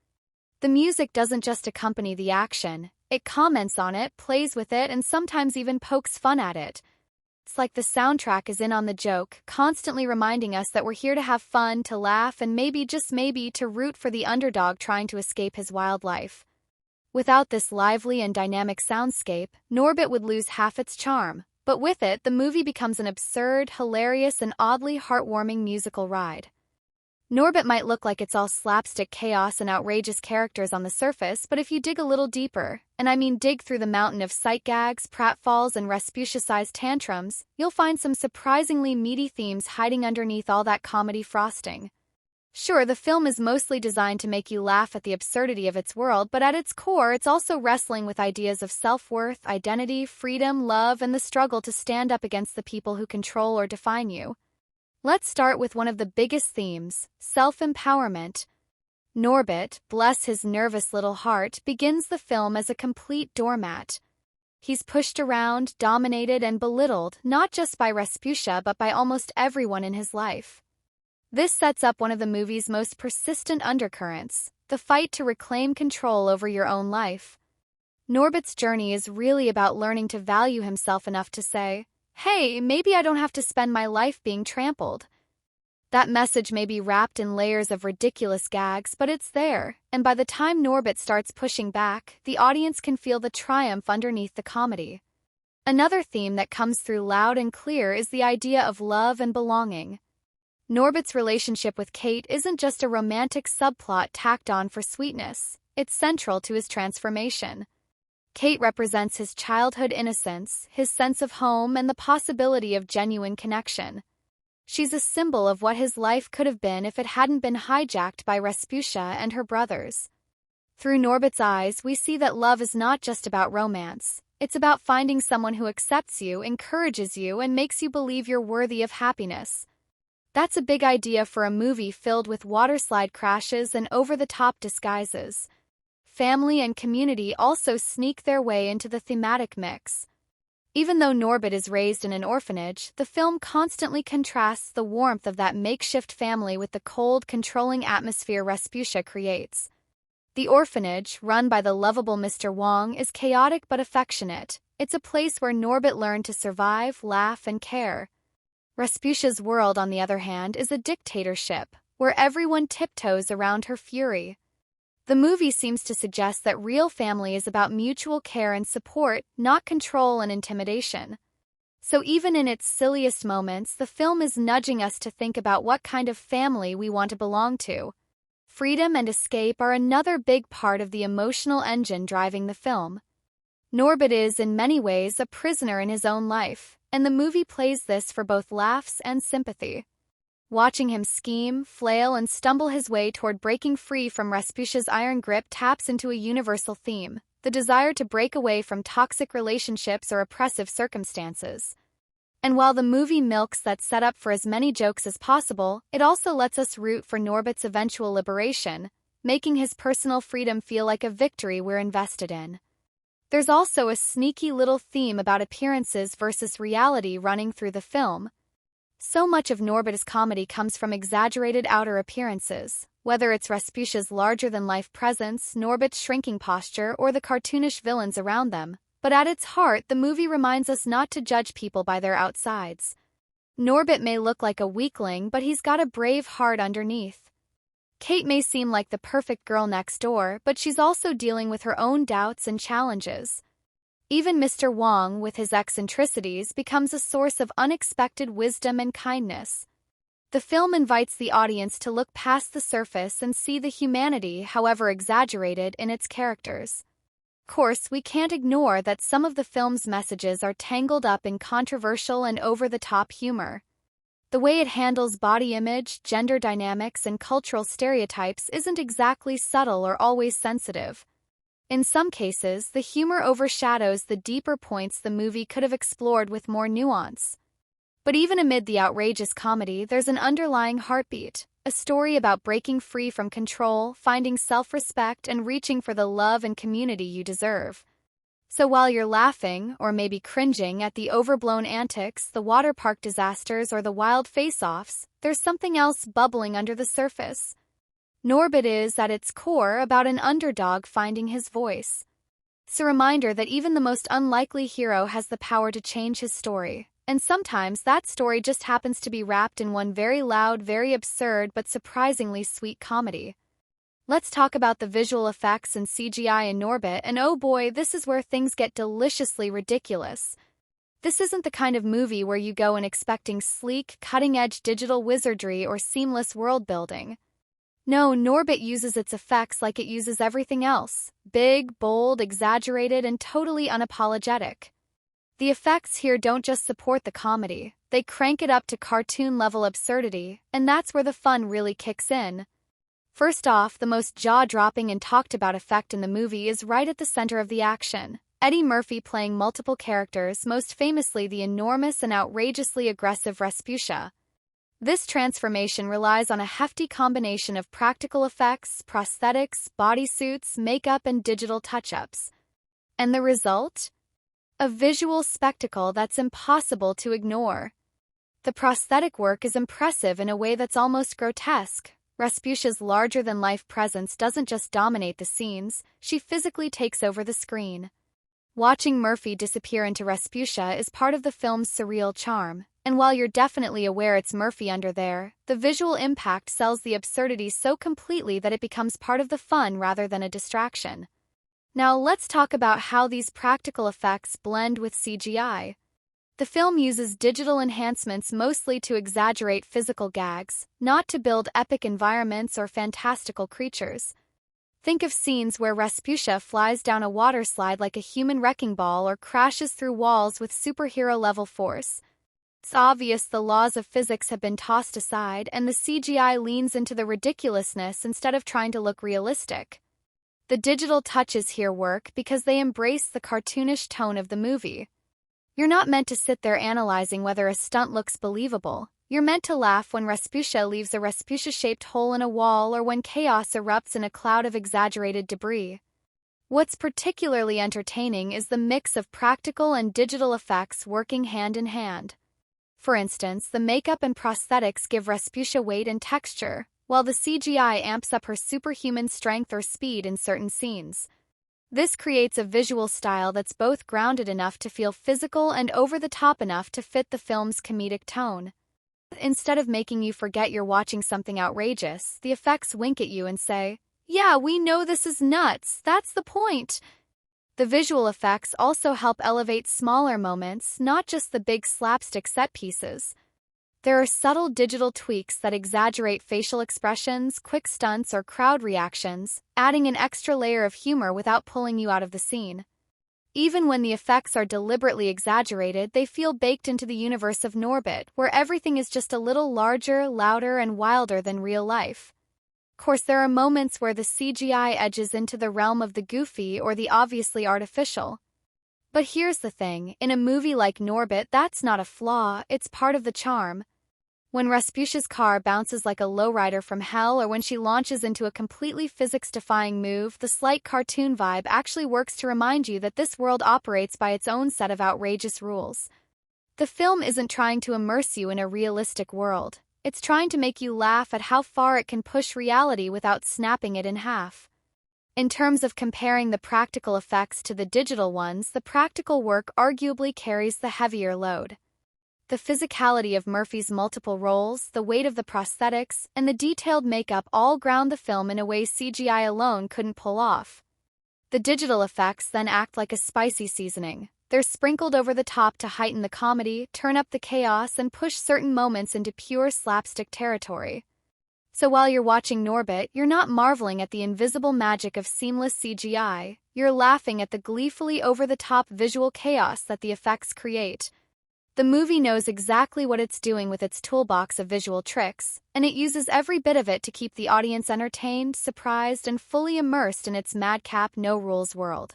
S1: The music doesn't just accompany the action, it comments on it, plays with it, and sometimes even pokes fun at it. It's like the soundtrack is in on the joke, constantly reminding us that we're here to have fun, to laugh, and maybe, just maybe, to root for the underdog trying to escape his wild life. Without this lively and dynamic soundscape, Norbit would lose half its charm, but with it, the movie becomes an absurd, hilarious, and oddly heartwarming musical ride. Norbit might look like it's all slapstick chaos and outrageous characters on the surface, but if you dig a little deeper, and I mean dig through the mountain of sight gags, pratfalls, and Rasputia-sized tantrums, you'll find some surprisingly meaty themes hiding underneath all that comedy frosting. Sure, the film is mostly designed to make you laugh at the absurdity of its world, but at its core, it's also wrestling with ideas of self-worth, identity, freedom, love, and the struggle to stand up against the people who control or define you. Let's start with one of the biggest themes, self-empowerment. Norbit, bless his nervous little heart, begins the film as a complete doormat. He's pushed around, dominated, and belittled, not just by Rasputia but by almost everyone in his life. This sets up one of the movie's most persistent undercurrents, the fight to reclaim control over your own life. Norbit's journey is really about learning to value himself enough to say, "Hey, maybe I don't have to spend my life being trampled." That message may be wrapped in layers of ridiculous gags, but it's there, and by the time Norbit starts pushing back, the audience can feel the triumph underneath the comedy. Another theme that comes through loud and clear is the idea of love and belonging. Norbit's relationship with Kate isn't just a romantic subplot tacked on for sweetness, it's central to his transformation. Kate represents his childhood innocence, his sense of home, and the possibility of genuine connection. She's a symbol of what his life could have been if it hadn't been hijacked by Rasputia and her brothers. Through Norbit's eyes, we see that love is not just about romance. It's about finding someone who accepts you, encourages you, and makes you believe you're worthy of happiness. That's a big idea for a movie filled with waterslide crashes and over-the-top disguises. Family and community also sneak their way into the thematic mix. Even though Norbit is raised in an orphanage, the film constantly contrasts the warmth of that makeshift family with the cold, controlling atmosphere Rasputia creates. The orphanage, run by the lovable Mr. Wong, is chaotic but affectionate. It's a place where Norbit learned to survive, laugh, and care. Rasputia's world, on the other hand, is a dictatorship, where everyone tiptoes around her fury. The movie seems to suggest that real family is about mutual care and support, not control and intimidation. So even in its silliest moments, the film is nudging us to think about what kind of family we want to belong to. Freedom and escape are another big part of the emotional engine driving the film. Norbit is, in many ways, a prisoner in his own life, and the movie plays this for both laughs and sympathy. Watching him scheme, flail, and stumble his way toward breaking free from Rasputia's iron grip taps into a universal theme, the desire to break away from toxic relationships or oppressive circumstances. And while the movie milks that setup for as many jokes as possible, it also lets us root for Norbit's eventual liberation, making his personal freedom feel like a victory we're invested in. There's also a sneaky little theme about appearances versus reality running through the film. So much of Norbit's comedy comes from exaggerated outer appearances, whether it's Rasputia's larger-than-life presence, Norbit's shrinking posture, or the cartoonish villains around them. But at its heart, the movie reminds us not to judge people by their outsides. Norbit may look like a weakling, but he's got a brave heart underneath. Kate may seem like the perfect girl next door, but she's also dealing with her own doubts and challenges. Even Mr. Wong, with his eccentricities, becomes a source of unexpected wisdom and kindness. The film invites the audience to look past the surface and see the humanity, however exaggerated, in its characters. Of course, we can't ignore that some of the film's messages are tangled up in controversial and over-the-top humor. The way it handles body image, gender dynamics, and cultural stereotypes isn't exactly subtle or always sensitive. In some cases, the humor overshadows the deeper points the movie could have explored with more nuance. But even amid the outrageous comedy, there's an underlying heartbeat, a story about breaking free from control, finding self-respect, and reaching for the love and community you deserve. So while you're laughing, or maybe cringing, at the overblown antics, the water park disasters, or the wild face-offs, there's something else bubbling under the surface. Norbit is, at its core, about an underdog finding his voice. It's a reminder that even the most unlikely hero has the power to change his story, and sometimes that story just happens to be wrapped in one very loud, very absurd, but surprisingly sweet comedy. Let's talk about the visual effects and CGI in Norbit, and oh boy, this is where things get deliciously ridiculous. This isn't the kind of movie where you go in expecting sleek, cutting-edge digital wizardry or seamless world-building. No, Norbit uses its effects like it uses everything else: big, bold, exaggerated, and totally unapologetic. The effects here don't just support the comedy, they crank it up to cartoon-level absurdity, and that's where the fun really kicks in. First off, the most jaw-dropping and talked-about effect in the movie is right at the center of the action: Eddie Murphy playing multiple characters, most famously the enormous and outrageously aggressive Rasputia. This transformation relies on a hefty combination of practical effects, prosthetics, bodysuits, makeup, and digital touch-ups. And the result? A visual spectacle that's impossible to ignore. The prosthetic work is impressive in a way that's almost grotesque. Rasputia's larger-than-life presence doesn't just dominate the scenes, she physically takes over the screen. Watching Murphy disappear into Rasputia is part of the film's surreal charm, and while you're definitely aware it's Murphy under there, the visual impact sells the absurdity so completely that it becomes part of the fun rather than a distraction. Now let's talk about how these practical effects blend with CGI. The film uses digital enhancements mostly to exaggerate physical gags, not to build epic environments or fantastical creatures. Think of scenes where Rasputia flies down a water slide like a human wrecking ball or crashes through walls with superhero-level force. It's obvious the laws of physics have been tossed aside, and the CGI leans into the ridiculousness instead of trying to look realistic. The digital touches here work because they embrace the cartoonish tone of the movie. You're not meant to sit there analyzing whether a stunt looks believable. You're meant to laugh when Rasputia leaves a Rasputia-shaped hole in a wall or when chaos erupts in a cloud of exaggerated debris. What's particularly entertaining is the mix of practical and digital effects working hand in hand. For instance, the makeup and prosthetics give Rasputia weight and texture, while the CGI amps up her superhuman strength or speed in certain scenes. This creates a visual style that's both grounded enough to feel physical and over-the-top enough to fit the film's comedic tone. Instead of making you forget you're watching something outrageous, the effects wink at you and say, "Yeah, we know this is nuts, that's the point." The visual effects also help elevate smaller moments, not just the big slapstick set pieces. There are subtle digital tweaks that exaggerate facial expressions, quick stunts, or crowd reactions, adding an extra layer of humor without pulling you out of the scene. Even when the effects are deliberately exaggerated, they feel baked into the universe of Norbit, where everything is just a little larger, louder, and wilder than real life. Of course, there are moments where the CGI edges into the realm of the goofy or the obviously artificial. But here's the thing, in a movie like Norbit, that's not a flaw, it's part of the charm. When Rasputia's car bounces like a lowrider from hell, or when she launches into a completely physics-defying move, the slight cartoon vibe actually works to remind you that this world operates by its own set of outrageous rules. The film isn't trying to immerse you in a realistic world. It's trying to make you laugh at how far it can push reality without snapping it in half. In terms of comparing the practical effects to the digital ones, the practical work arguably carries the heavier load. The physicality of Murphy's multiple roles, the weight of the prosthetics, and the detailed makeup all ground the film in a way CGI alone couldn't pull off. The digital effects then act like a spicy seasoning. They're sprinkled over the top to heighten the comedy, turn up the chaos, and push certain moments into pure slapstick territory. So while you're watching Norbit, you're not marveling at the invisible magic of seamless CGI, you're laughing at the gleefully over-the-top visual chaos that the effects create. The movie knows exactly what it's doing with its toolbox of visual tricks, and it uses every bit of it to keep the audience entertained, surprised, and fully immersed in its madcap, no-rules world.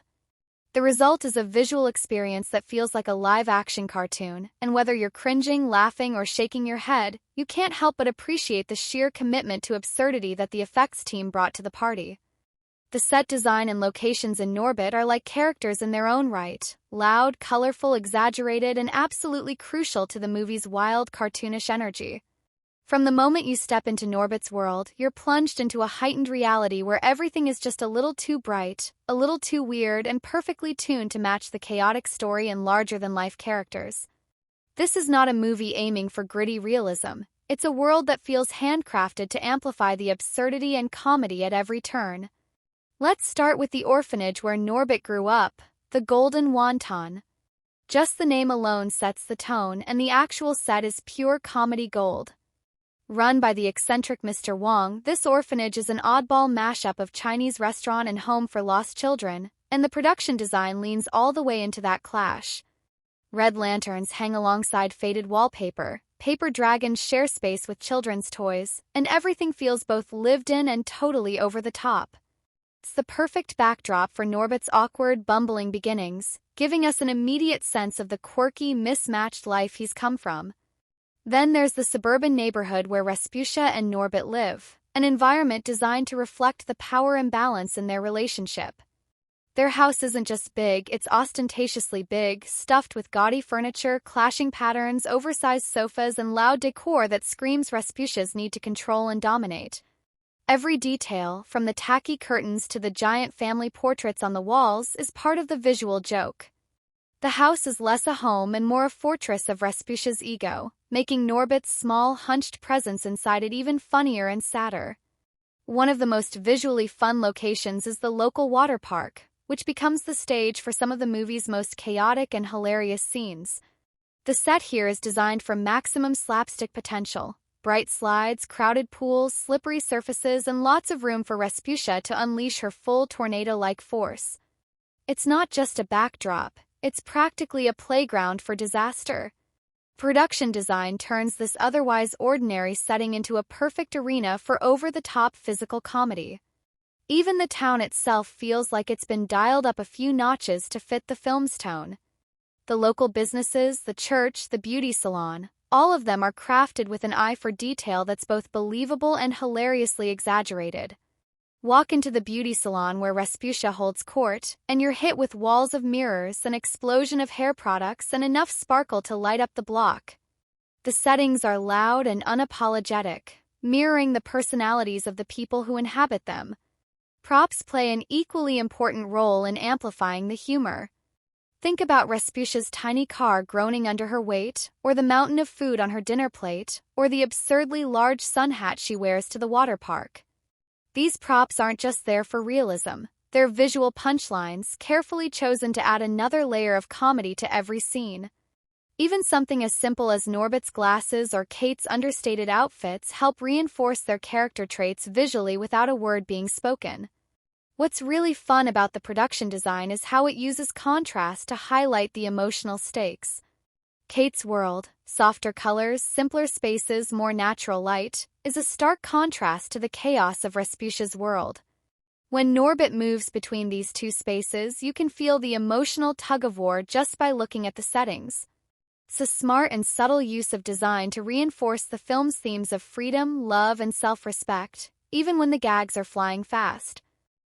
S1: The result is a visual experience that feels like a live-action cartoon, and whether you're cringing, laughing, or shaking your head, you can't help but appreciate the sheer commitment to absurdity that the effects team brought to the party. The set design and locations in Norbit are like characters in their own right, loud, colorful, exaggerated, and absolutely crucial to the movie's wild, cartoonish energy. From the moment you step into Norbit's world, you're plunged into a heightened reality where everything is just a little too bright, a little too weird, and perfectly tuned to match the chaotic story and larger-than-life characters. This is not a movie aiming for gritty realism. It's a world that feels handcrafted to amplify the absurdity and comedy at every turn. Let's start with the orphanage where Norbit grew up, the Golden Wonton. Just the name alone sets the tone, and the actual set is pure comedy gold. Run by the eccentric Mr. Wong, this orphanage is an oddball mashup of Chinese restaurant and home for lost children, and the production design leans all the way into that clash. Red lanterns hang alongside faded wallpaper, paper dragons share space with children's toys, and everything feels both lived in and totally over the top. It's the perfect backdrop for Norbit's awkward, bumbling beginnings, giving us an immediate sense of the quirky, mismatched life he's come from. Then there's the suburban neighborhood where Rasputia and Norbit live, an environment designed to reflect the power imbalance in their relationship. Their house isn't just big, it's ostentatiously big, stuffed with gaudy furniture, clashing patterns, oversized sofas, and loud decor that screams Rasputia's need to control and dominate. Every detail, from the tacky curtains to the giant family portraits on the walls, is part of the visual joke. The house is less a home and more a fortress of Rasputia's ego, making Norbit's small, hunched presence inside it even funnier and sadder. One of the most visually fun locations is the local water park, which becomes the stage for some of the movie's most chaotic and hilarious scenes. The set here is designed for maximum slapstick potential. Bright slides, crowded pools, slippery surfaces, and lots of room for Rasputia to unleash her full tornado-like force. It's not just a backdrop, it's practically a playground for disaster. Production design turns this otherwise ordinary setting into a perfect arena for over-the-top physical comedy. Even the town itself feels like it's been dialed up a few notches to fit the film's tone. The local businesses, the church, the beauty salon, all of them are crafted with an eye for detail that's both believable and hilariously exaggerated. Walk into the beauty salon where Rasputia holds court, and you're hit with walls of mirrors, an explosion of hair products, and enough sparkle to light up the block. The settings are loud and unapologetic, mirroring the personalities of the people who inhabit them. Props play an equally important role in amplifying the humor. Think about Rasputia's tiny car groaning under her weight, or the mountain of food on her dinner plate, or the absurdly large sun hat she wears to the water park. These props aren't just there for realism, they're visual punchlines carefully chosen to add another layer of comedy to every scene. Even something as simple as Norbit's glasses or Kate's understated outfits help reinforce their character traits visually without a word being spoken. What's really fun about the production design is how it uses contrast to highlight the emotional stakes. Kate's world, softer colors, simpler spaces, more natural light, is a stark contrast to the chaos of Rasputia's world. When Norbit moves between these two spaces, you can feel the emotional tug-of-war just by looking at the settings. It's a smart and subtle use of design to reinforce the film's themes of freedom, love, and self-respect, even when the gags are flying fast.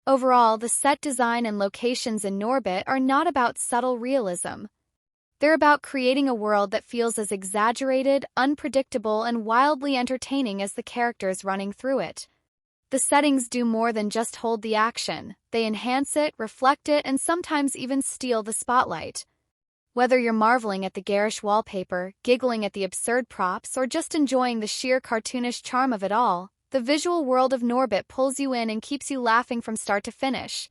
S1: Overall, the set design and locations in Norbit are not about subtle realism. They're about creating a world that feels as exaggerated, unpredictable, and wildly entertaining as the characters running through it. The settings do more than just hold the action. They enhance it, reflect it, and sometimes even steal the spotlight. Whether you're marveling at the garish wallpaper, giggling at the absurd props, or just enjoying the sheer cartoonish charm of it all, the visual world of Norbit pulls you in and keeps you laughing from start to finish.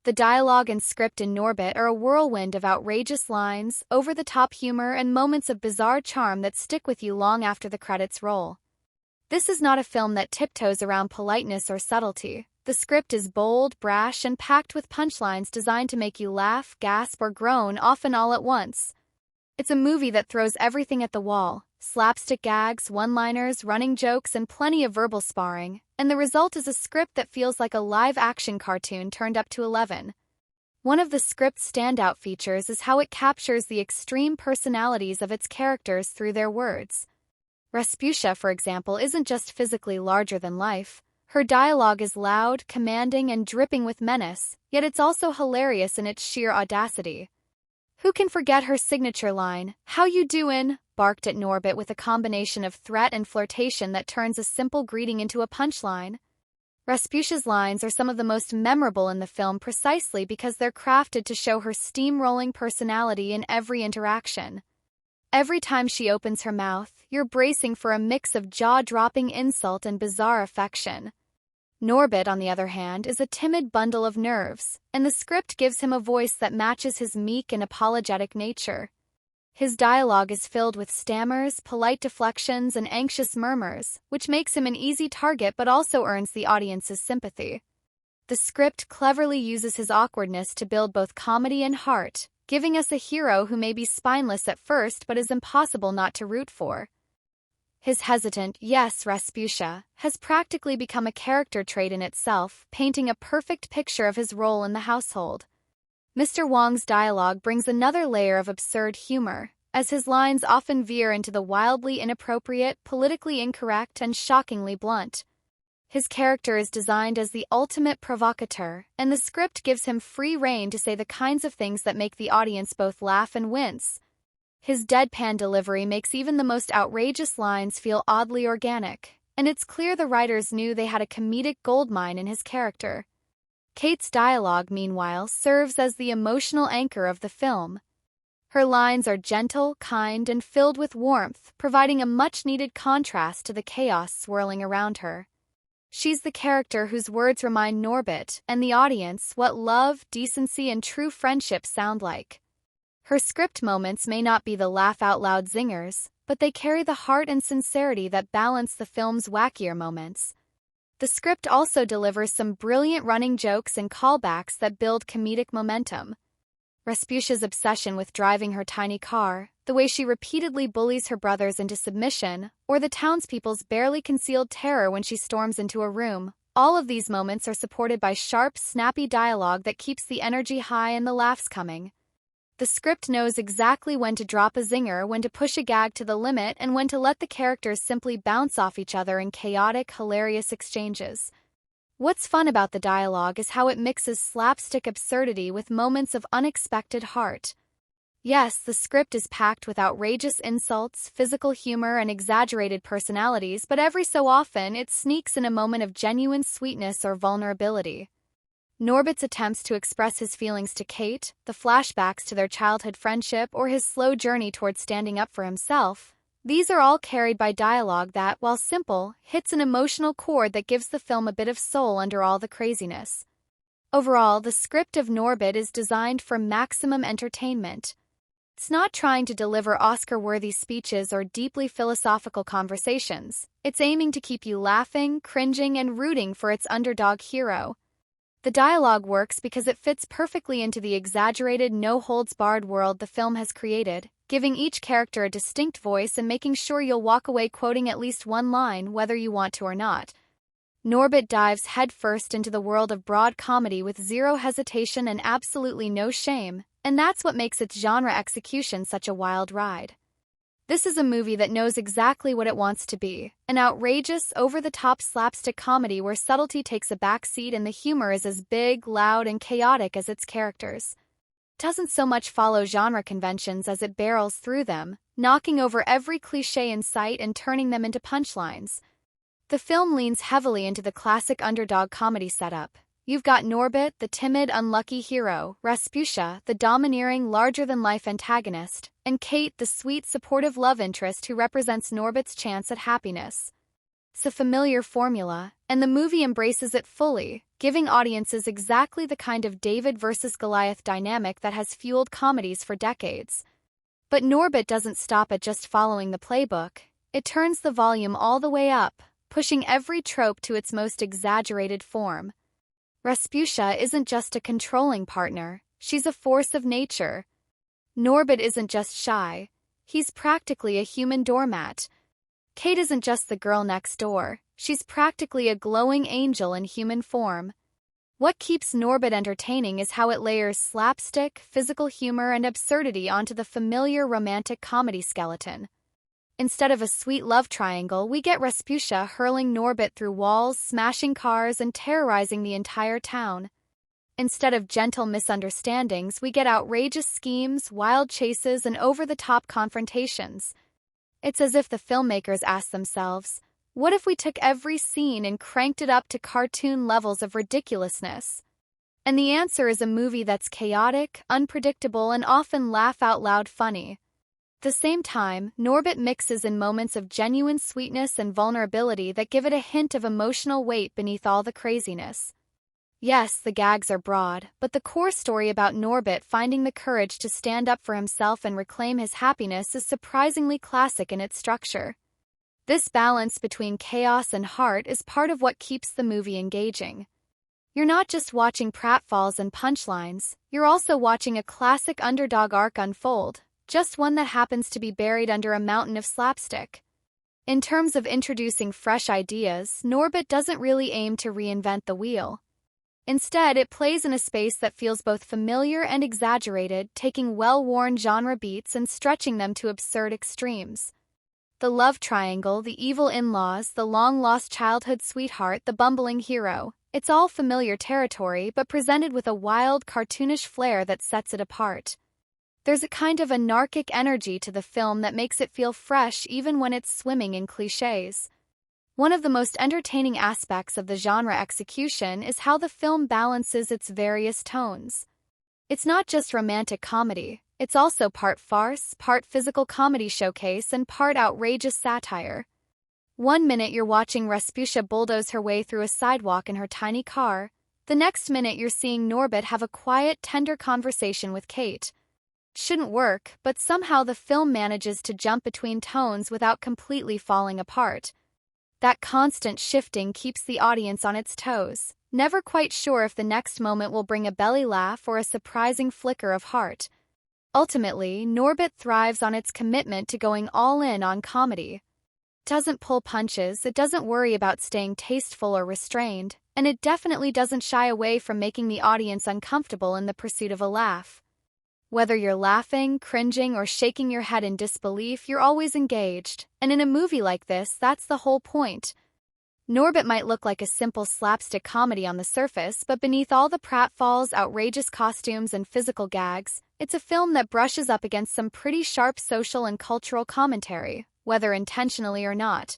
S1: The dialogue and script in Norbit are a whirlwind of outrageous lines, over-the-top humor, and moments of bizarre charm that stick with you long after the credits roll. This is not a film that tiptoes around politeness or subtlety. The script is bold, brash, and packed with punchlines designed to make you laugh, gasp, or groan, often all at once. It's a movie that throws everything at the wall: slapstick gags, one-liners, running jokes, and plenty of verbal sparring, and the result is a script that feels like a live-action cartoon turned up to 11. One of the script's standout features is how it captures the extreme personalities of its characters through their words. Rasputia, for example, isn't just physically larger than life. Her dialogue is loud, commanding, and dripping with menace, yet it's also hilarious in its sheer audacity. Who can forget her signature line, "How you doin'?" barked at Norbit with a combination of threat and flirtation that turns a simple greeting into a punchline. Rasputia's lines are some of the most memorable in the film precisely because they're crafted to show her steamrolling personality in every interaction. Every time she opens her mouth, you're bracing for a mix of jaw-dropping insult and bizarre affection. Norbit, on the other hand, is a timid bundle of nerves, and the script gives him a voice that matches his meek and apologetic nature. His dialogue is filled with stammers, polite deflections, and anxious murmurs, which makes him an easy target but also earns the audience's sympathy. The script cleverly uses his awkwardness to build both comedy and heart, giving us a hero who may be spineless at first but is impossible not to root for. His hesitant, "Yes, Rasputia," has practically become a character trait in itself, painting a perfect picture of his role in the household. Mr. Wong's dialogue brings another layer of absurd humor, as his lines often veer into the wildly inappropriate, politically incorrect, and shockingly blunt. His character is designed as the ultimate provocateur, and the script gives him free rein to say the kinds of things that make the audience both laugh and wince. His deadpan delivery makes even the most outrageous lines feel oddly organic, and it's clear the writers knew they had a comedic goldmine in his character. Kate's dialogue, meanwhile, serves as the emotional anchor of the film. Her lines are gentle, kind, and filled with warmth, providing a much-needed contrast to the chaos swirling around her. She's the character whose words remind Norbit and the audience what love, decency, and true friendship sound like. Her script moments may not be the laugh-out-loud zingers, but they carry the heart and sincerity that balance the film's wackier moments. The script also delivers some brilliant running jokes and callbacks that build comedic momentum. Rasputia's obsession with driving her tiny car, the way she repeatedly bullies her brothers into submission, or the townspeople's barely concealed terror when she storms into a room, all of these moments are supported by sharp, snappy dialogue that keeps the energy high and the laughs coming. The script knows exactly when to drop a zinger, when to push a gag to the limit, and when to let the characters simply bounce off each other in chaotic, hilarious exchanges. What's fun about the dialogue is how it mixes slapstick absurdity with moments of unexpected heart. Yes, the script is packed with outrageous insults, physical humor, and exaggerated personalities, but every so often it sneaks in a moment of genuine sweetness or vulnerability. Norbit's attempts to express his feelings to Kate, the flashbacks to their childhood friendship, or his slow journey towards standing up for himself, these are all carried by dialogue that, while simple, hits an emotional chord that gives the film a bit of soul under all the craziness. Overall, the script of Norbit is designed for maximum entertainment. It's not trying to deliver Oscar-worthy speeches or deeply philosophical conversations. It's aiming to keep you laughing, cringing, and rooting for its underdog hero. The dialogue works because it fits perfectly into the exaggerated, no-holds-barred world the film has created, giving each character a distinct voice and making sure you'll walk away quoting at least one line, whether you want to or not. Norbit dives headfirst into the world of broad comedy with zero hesitation and absolutely no shame, and that's what makes its genre execution such a wild ride. This is a movie that knows exactly what it wants to be, an outrageous, over-the-top slapstick comedy where subtlety takes a backseat and the humor is as big, loud, and chaotic as its characters. It doesn't so much follow genre conventions as it barrels through them, knocking over every cliché in sight and turning them into punchlines. The film leans heavily into the classic underdog comedy setup. You've got Norbit, the timid, unlucky hero, Rasputia, the domineering, larger-than-life antagonist, and Kate, the sweet, supportive love interest who represents Norbit's chance at happiness. It's a familiar formula, and the movie embraces it fully, giving audiences exactly the kind of David versus Goliath dynamic that has fueled comedies for decades. But Norbit doesn't stop at just following the playbook. It turns the volume all the way up, pushing every trope to its most exaggerated form. Rasputia isn't just a controlling partner, she's a force of nature. Norbit isn't just shy, he's practically a human doormat. Kate isn't just the girl next door, she's practically a glowing angel in human form. What keeps Norbit entertaining is how it layers slapstick, physical humor, and absurdity onto the familiar romantic comedy skeleton. Instead of a sweet love triangle, we get Rasputia hurling Norbit through walls, smashing cars, and terrorizing the entire town. Instead of gentle misunderstandings, we get outrageous schemes, wild chases, and over-the-top confrontations. It's as if the filmmakers asked themselves, what if we took every scene and cranked it up to cartoon levels of ridiculousness? And the answer is a movie that's chaotic, unpredictable, and often laugh-out-loud funny. At the same time, Norbit mixes in moments of genuine sweetness and vulnerability that give it a hint of emotional weight beneath all the craziness. Yes, the gags are broad, but the core story about Norbit finding the courage to stand up for himself and reclaim his happiness is surprisingly classic in its structure. This balance between chaos and heart is part of what keeps the movie engaging. You're not just watching pratfalls and punchlines, you're also watching a classic underdog arc unfold, just one that happens to be buried under a mountain of slapstick. In terms of introducing fresh ideas, Norbit doesn't really aim to reinvent the wheel. Instead, it plays in a space that feels both familiar and exaggerated, taking well-worn genre beats and stretching them to absurd extremes. The love triangle, the evil in-laws, the long-lost childhood sweetheart, the bumbling hero, it's all familiar territory but presented with a wild, cartoonish flair that sets it apart. There's a kind of anarchic energy to the film that makes it feel fresh even when it's swimming in clichés. One of the most entertaining aspects of the genre execution is how the film balances its various tones. It's not just romantic comedy, it's also part farce, part physical comedy showcase, and part outrageous satire. One minute you're watching Rasputia bulldoze her way through a sidewalk in her tiny car, the next minute you're seeing Norbit have a quiet, tender conversation with Kate. Shouldn't work, but somehow the film manages to jump between tones without completely falling apart. That constant shifting keeps the audience on its toes, never quite sure if the next moment will bring a belly laugh or a surprising flicker of heart. Ultimately, Norbit thrives on its commitment to going all in on comedy. It doesn't pull punches, it doesn't worry about staying tasteful or restrained, and it definitely doesn't shy away from making the audience uncomfortable in the pursuit of a laugh. Whether you're laughing, cringing, or shaking your head in disbelief, you're always engaged, and in a movie like this, that's the whole point. Norbit might look like a simple slapstick comedy on the surface, but beneath all the pratfalls, outrageous costumes, and physical gags, it's a film that brushes up against some pretty sharp social and cultural commentary, whether intentionally or not.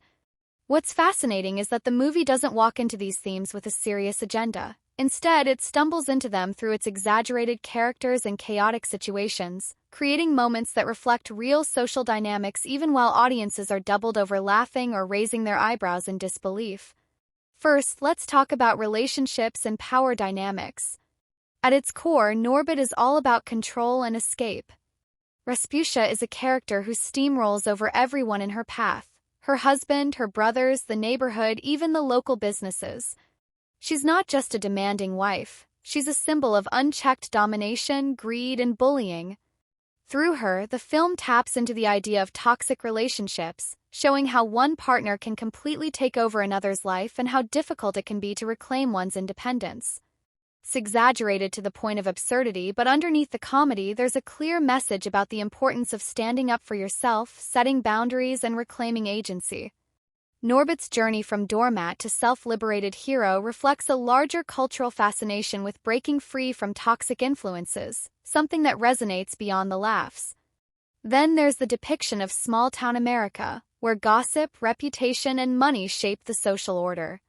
S1: What's fascinating is that the movie doesn't walk into these themes with a serious agenda. Instead, it stumbles into them through its exaggerated characters and chaotic situations, creating moments that reflect real social dynamics even while audiences are doubled over laughing or raising their eyebrows in disbelief. First, let's talk about relationships and power dynamics. At its core, Norbit is all about control and escape. Rasputia is a character who steamrolls over everyone in her path: her husband, her brothers, the neighborhood, even the local businesses. She's not just a demanding wife, she's a symbol of unchecked domination, greed, and bullying. Through her, the film taps into the idea of toxic relationships, showing how one partner can completely take over another's life and how difficult it can be to reclaim one's independence. It's exaggerated to the point of absurdity, but underneath the comedy, there's a clear message about the importance of standing up for yourself, setting boundaries, and reclaiming agency. Norbit's journey from doormat to self-liberated hero reflects a larger cultural fascination with breaking free from toxic influences, something that resonates beyond the laughs. Then there's the depiction of small-town America, where gossip, reputation, and money shape the social order.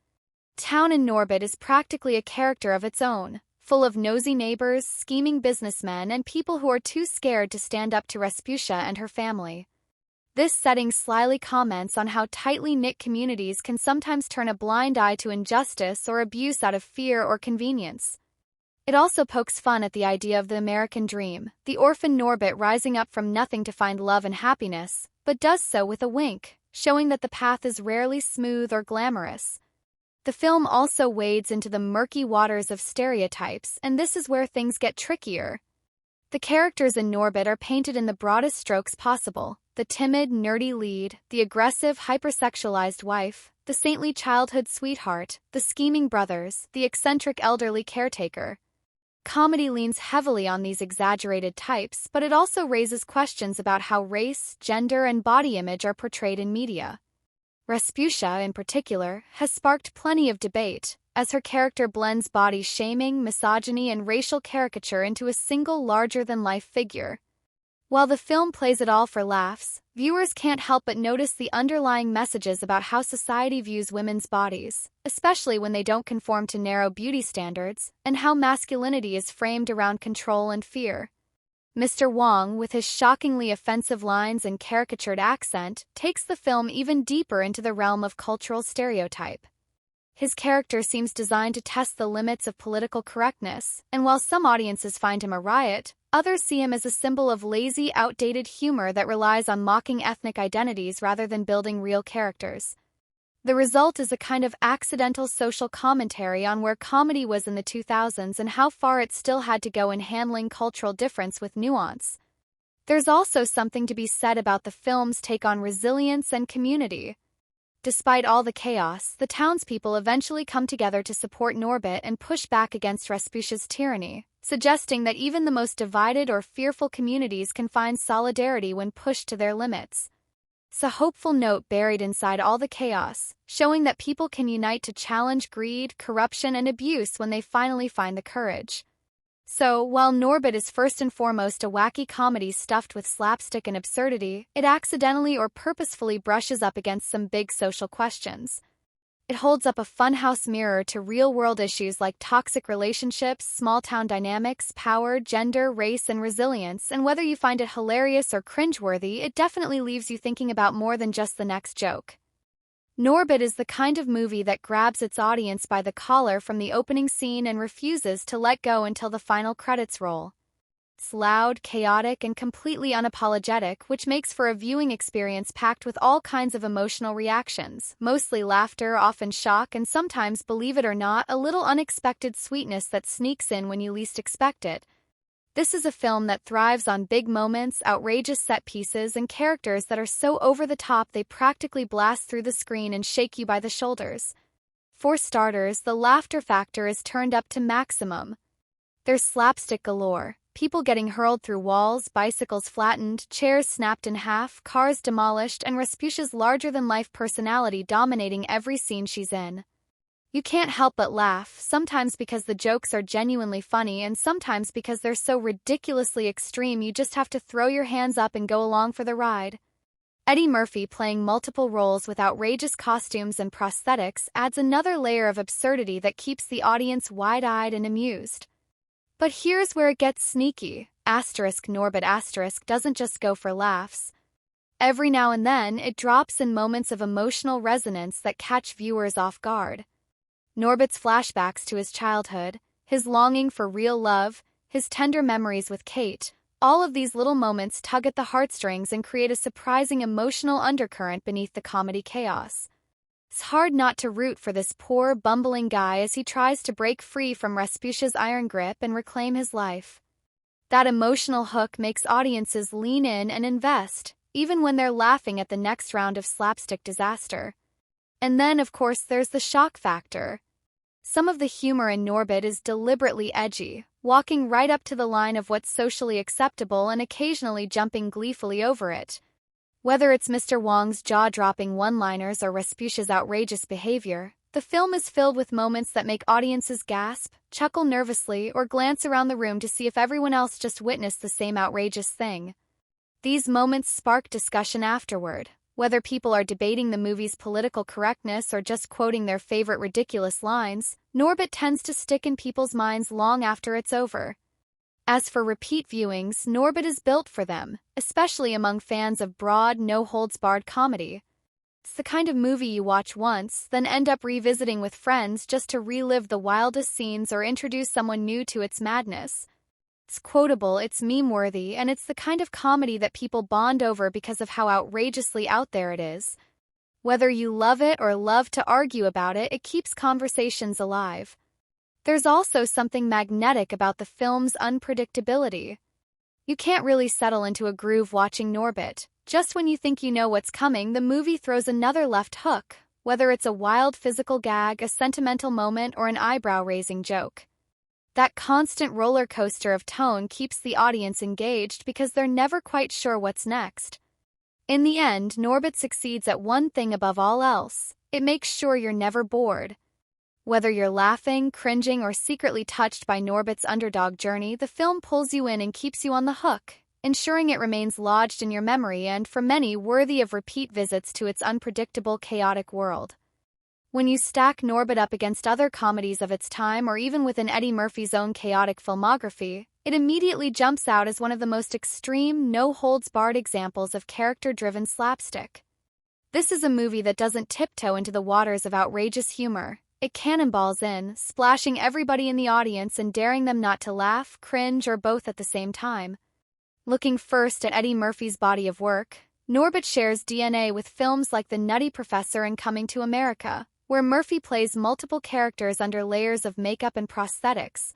S1: Town in Norbit is practically a character of its own, full of nosy neighbors, scheming businessmen, and people who are too scared to stand up to Rasputia and her family. This setting slyly comments on how tightly knit communities can sometimes turn a blind eye to injustice or abuse out of fear or convenience. It also pokes fun at the idea of the American dream, the orphan Norbit rising up from nothing to find love and happiness, but does so with a wink, showing that the path is rarely smooth or glamorous. The film also wades into the murky waters of stereotypes, and this is where things get trickier. The characters in Norbit are painted in the broadest strokes possible: the timid, nerdy lead, the aggressive, hypersexualized wife, the saintly childhood sweetheart, the scheming brothers, the eccentric elderly caretaker. Comedy leans heavily on these exaggerated types, but it also raises questions about how race, gender, and body image are portrayed in media. Rasputia, in particular, has sparked plenty of debate, as her character blends body shaming, misogyny, and racial caricature into a single larger-than-life figure. While the film plays it all for laughs, viewers can't help but notice the underlying messages about how society views women's bodies, especially when they don't conform to narrow beauty standards, and how masculinity is framed around control and fear. Mr. Wong, with his shockingly offensive lines and caricatured accent, takes the film even deeper into the realm of cultural stereotype. His character seems designed to test the limits of political correctness, and while some audiences find him a riot, others see him as a symbol of lazy, outdated humor that relies on mocking ethnic identities rather than building real characters. The result is a kind of accidental social commentary on where comedy was in the 2000s and how far it still had to go in handling cultural difference with nuance. There's also something to be said about the film's take on resilience and community. Despite all the chaos, the townspeople eventually come together to support Norbit and push back against Rasputia's tyranny, suggesting that even the most divided or fearful communities can find solidarity when pushed to their limits. It's a hopeful note buried inside all the chaos, showing that people can unite to challenge greed, corruption, and abuse when they finally find the courage. So, while Norbit is first and foremost a wacky comedy stuffed with slapstick and absurdity, it accidentally or purposefully brushes up against some big social questions. It holds up a funhouse mirror to real-world issues like toxic relationships, small-town dynamics, power, gender, race, and resilience, and whether you find it hilarious or cringeworthy, it definitely leaves you thinking about more than just the next joke. Norbit is the kind of movie that grabs its audience by the collar from the opening scene and refuses to let go until the final credits roll. It's loud, chaotic, and completely unapologetic, which makes for a viewing experience packed with all kinds of emotional reactions, mostly laughter, often shock, and sometimes, believe it or not, a little unexpected sweetness that sneaks in when you least expect it. This is a film that thrives on big moments, outrageous set pieces, and characters that are so over the top they practically blast through the screen and shake you by the shoulders. For starters, the laughter factor is turned up to maximum. There's slapstick galore. People getting hurled through walls, bicycles flattened, chairs snapped in half, cars demolished, and Rasputia's larger-than-life personality dominating every scene she's in. You can't help but laugh, sometimes because the jokes are genuinely funny and sometimes because they're so ridiculously extreme you just have to throw your hands up and go along for the ride. Eddie Murphy playing multiple roles with outrageous costumes and prosthetics adds another layer of absurdity that keeps the audience wide-eyed and amused. But here's where it gets sneaky. Norbit doesn't just go for laughs. Every now and then, it drops in moments of emotional resonance that catch viewers off guard. Norbit's flashbacks to his childhood, his longing for real love, his tender memories with Kate, all of these little moments tug at the heartstrings and create a surprising emotional undercurrent beneath the comedy chaos. It's hard not to root for this poor, bumbling guy as he tries to break free from Rasputia's iron grip and reclaim his life. That emotional hook makes audiences lean in and invest, even when they're laughing at the next round of slapstick disaster. And then, of course, there's the shock factor. Some of the humor in Norbit is deliberately edgy, walking right up to the line of what's socially acceptable and occasionally jumping gleefully over it. Whether it's Mr. Wong's jaw-dropping one-liners or Rasputia's outrageous behavior, the film is filled with moments that make audiences gasp, chuckle nervously, or glance around the room to see if everyone else just witnessed the same outrageous thing. These moments spark discussion afterward, whether people are debating the movie's political correctness or just quoting their favorite ridiculous lines. Norbit tends to stick in people's minds long after it's over. As for repeat viewings, Norbit is built for them, especially among fans of broad, no-holds-barred comedy. It's the kind of movie you watch once, then end up revisiting with friends just to relive the wildest scenes or introduce someone new to its madness. It's quotable, it's meme-worthy, and it's the kind of comedy that people bond over because of how outrageously out there it is. Whether you love it or love to argue about it, it keeps conversations alive. There's also something magnetic about the film's unpredictability. You can't really settle into a groove watching Norbit. Just when you think you know what's coming, the movie throws another left hook, whether it's a wild physical gag, a sentimental moment, or an eyebrow-raising joke. That constant roller coaster of tone keeps the audience engaged because they're never quite sure what's next. In the end, Norbit succeeds at one thing above all else: it makes sure you're never bored. Whether you're laughing, cringing, or secretly touched by Norbit's underdog journey, the film pulls you in and keeps you on the hook, ensuring it remains lodged in your memory and, for many, worthy of repeat visits to its unpredictable, chaotic world. When you stack Norbit up against other comedies of its time or even within Eddie Murphy's own chaotic filmography, it immediately jumps out as one of the most extreme, no-holds-barred examples of character-driven slapstick. This is a movie that doesn't tiptoe into the waters of outrageous humor. It cannonballs in, splashing everybody in the audience and daring them not to laugh, cringe, or both at the same time. Looking first at Eddie Murphy's body of work, Norbit shares DNA with films like The Nutty Professor and Coming to America, where Murphy plays multiple characters under layers of makeup and prosthetics.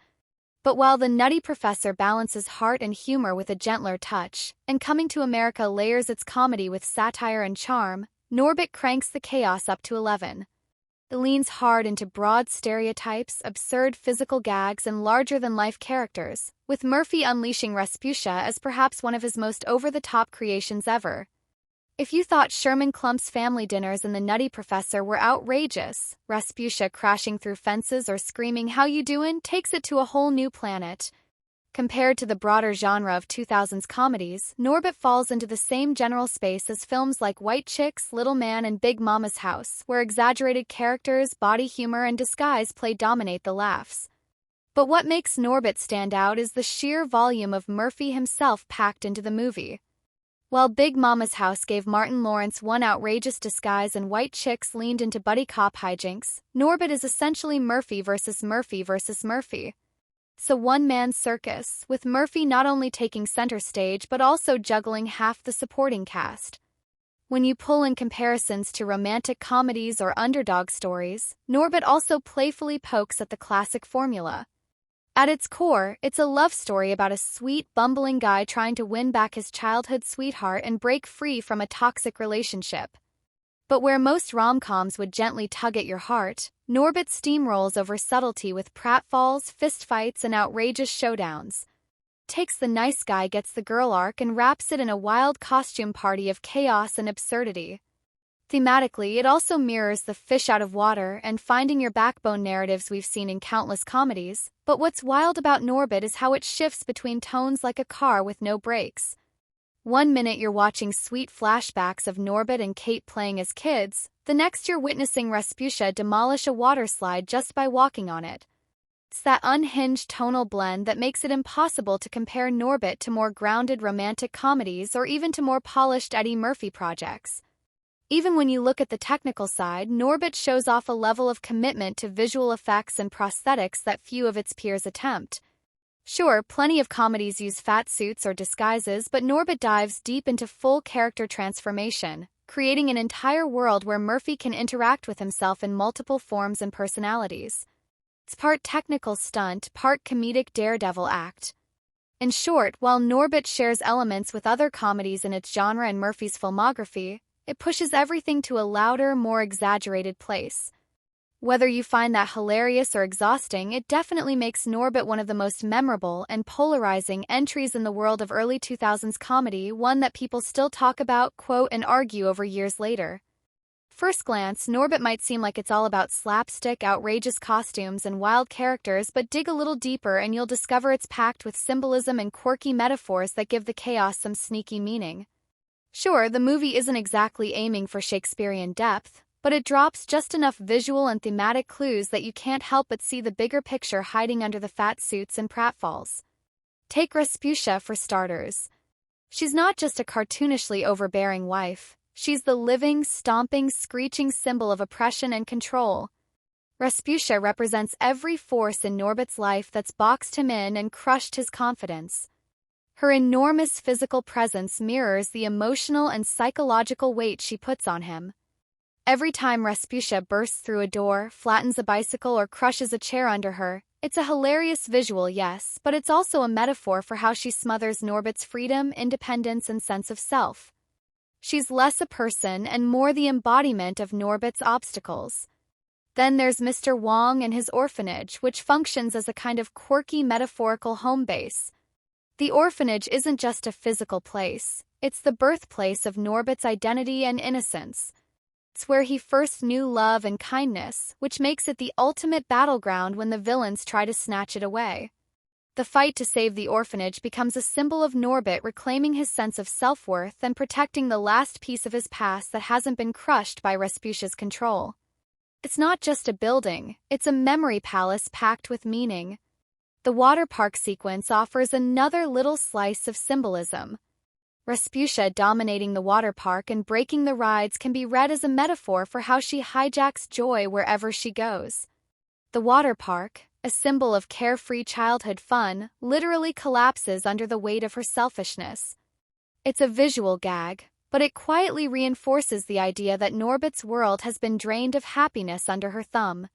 S1: But while The Nutty Professor balances heart and humor with a gentler touch, and Coming to America layers its comedy with satire and charm, Norbit cranks the chaos up to 11. It leans hard into broad stereotypes, absurd physical gags, and larger-than-life characters, with Murphy unleashing Rasputia as perhaps one of his most over-the-top creations ever. If you thought Sherman Klump's family dinners and The Nutty Professor were outrageous, Rasputia crashing through fences or screaming "How you doin'" takes it to a whole new planet. Compared to the broader genre of 2000s comedies, Norbit falls into the same general space as films like White Chicks, Little Man, and Big Mama's House, where exaggerated characters, body humor, and disguise play dominate the laughs. But what makes Norbit stand out is the sheer volume of Murphy himself packed into the movie. While Big Mama's House gave Martin Lawrence one outrageous disguise and White Chicks leaned into buddy cop hijinks, Norbit is essentially Murphy versus Murphy versus Murphy. It's a one-man circus, with Murphy not only taking center stage but also juggling half the supporting cast. When you pull in comparisons to romantic comedies or underdog stories, Norbit also playfully pokes at the classic formula. At its core, it's a love story about a sweet, bumbling guy trying to win back his childhood sweetheart and break free from a toxic relationship. But where most rom-coms would gently tug at your heart, Norbit steamrolls over subtlety with pratfalls, fistfights, and outrageous showdowns. Takes the nice guy gets the girl arc and wraps it in a wild costume party of chaos and absurdity. Thematically, it also mirrors the fish out of water and finding your backbone narratives we've seen in countless comedies, but what's wild about Norbit is how it shifts between tones like a car with no brakes. One minute you're watching sweet flashbacks of Norbit and Kate playing as kids, the next you're witnessing Rasputia demolish a water slide just by walking on it. It's that unhinged tonal blend that makes it impossible to compare Norbit to more grounded romantic comedies or even to more polished Eddie Murphy projects. Even when you look at the technical side, Norbit shows off a level of commitment to visual effects and prosthetics that few of its peers attempt. Sure, plenty of comedies use fat suits or disguises, but Norbit dives deep into full character transformation, creating an entire world where Murphy can interact with himself in multiple forms and personalities. It's part technical stunt, part comedic daredevil act. In short, while Norbit shares elements with other comedies in its genre and Murphy's filmography, it pushes everything to a louder, more exaggerated place. Whether you find that hilarious or exhausting, it definitely makes Norbit one of the most memorable and polarizing entries in the world of early 2000s comedy, one that people still talk about, quote, and argue over years later. First glance, Norbit might seem like it's all about slapstick, outrageous costumes, and wild characters, but dig a little deeper and you'll discover it's packed with symbolism and quirky metaphors that give the chaos some sneaky meaning. Sure, the movie isn't exactly aiming for Shakespearean depth, but it drops just enough visual and thematic clues that you can't help but see the bigger picture hiding under the fat suits and pratfalls. Take Rasputia for starters. She's not just a cartoonishly overbearing wife, she's the living, stomping, screeching symbol of oppression and control. Rasputia represents every force in Norbit's life that's boxed him in and crushed his confidence. Her enormous physical presence mirrors the emotional and psychological weight she puts on him. Every time Rasputia bursts through a door, flattens a bicycle, or crushes a chair under her, it's a hilarious visual, yes, but it's also a metaphor for how she smothers Norbit's freedom, independence, and sense of self. She's less a person and more the embodiment of Norbit's obstacles. Then there's Mr. Wong and his orphanage, which functions as a kind of quirky metaphorical home base. The orphanage isn't just a physical place, it's the birthplace of Norbit's identity and innocence. It's where he first knew love and kindness, which makes it the ultimate battleground when the villains try to snatch it away. The fight to save the orphanage becomes a symbol of Norbit reclaiming his sense of self-worth and protecting the last piece of his past that hasn't been crushed by Rasputia's control. It's not just a building, it's a memory palace packed with meaning. The water park sequence offers another little slice of symbolism. Rasputia dominating the water park and breaking the rides can be read as a metaphor for how she hijacks joy wherever she goes. The water park, a symbol of carefree childhood fun, literally collapses under the weight of her selfishness. It's a visual gag, but it quietly reinforces the idea that Norbit's world has been drained of happiness under her thumb.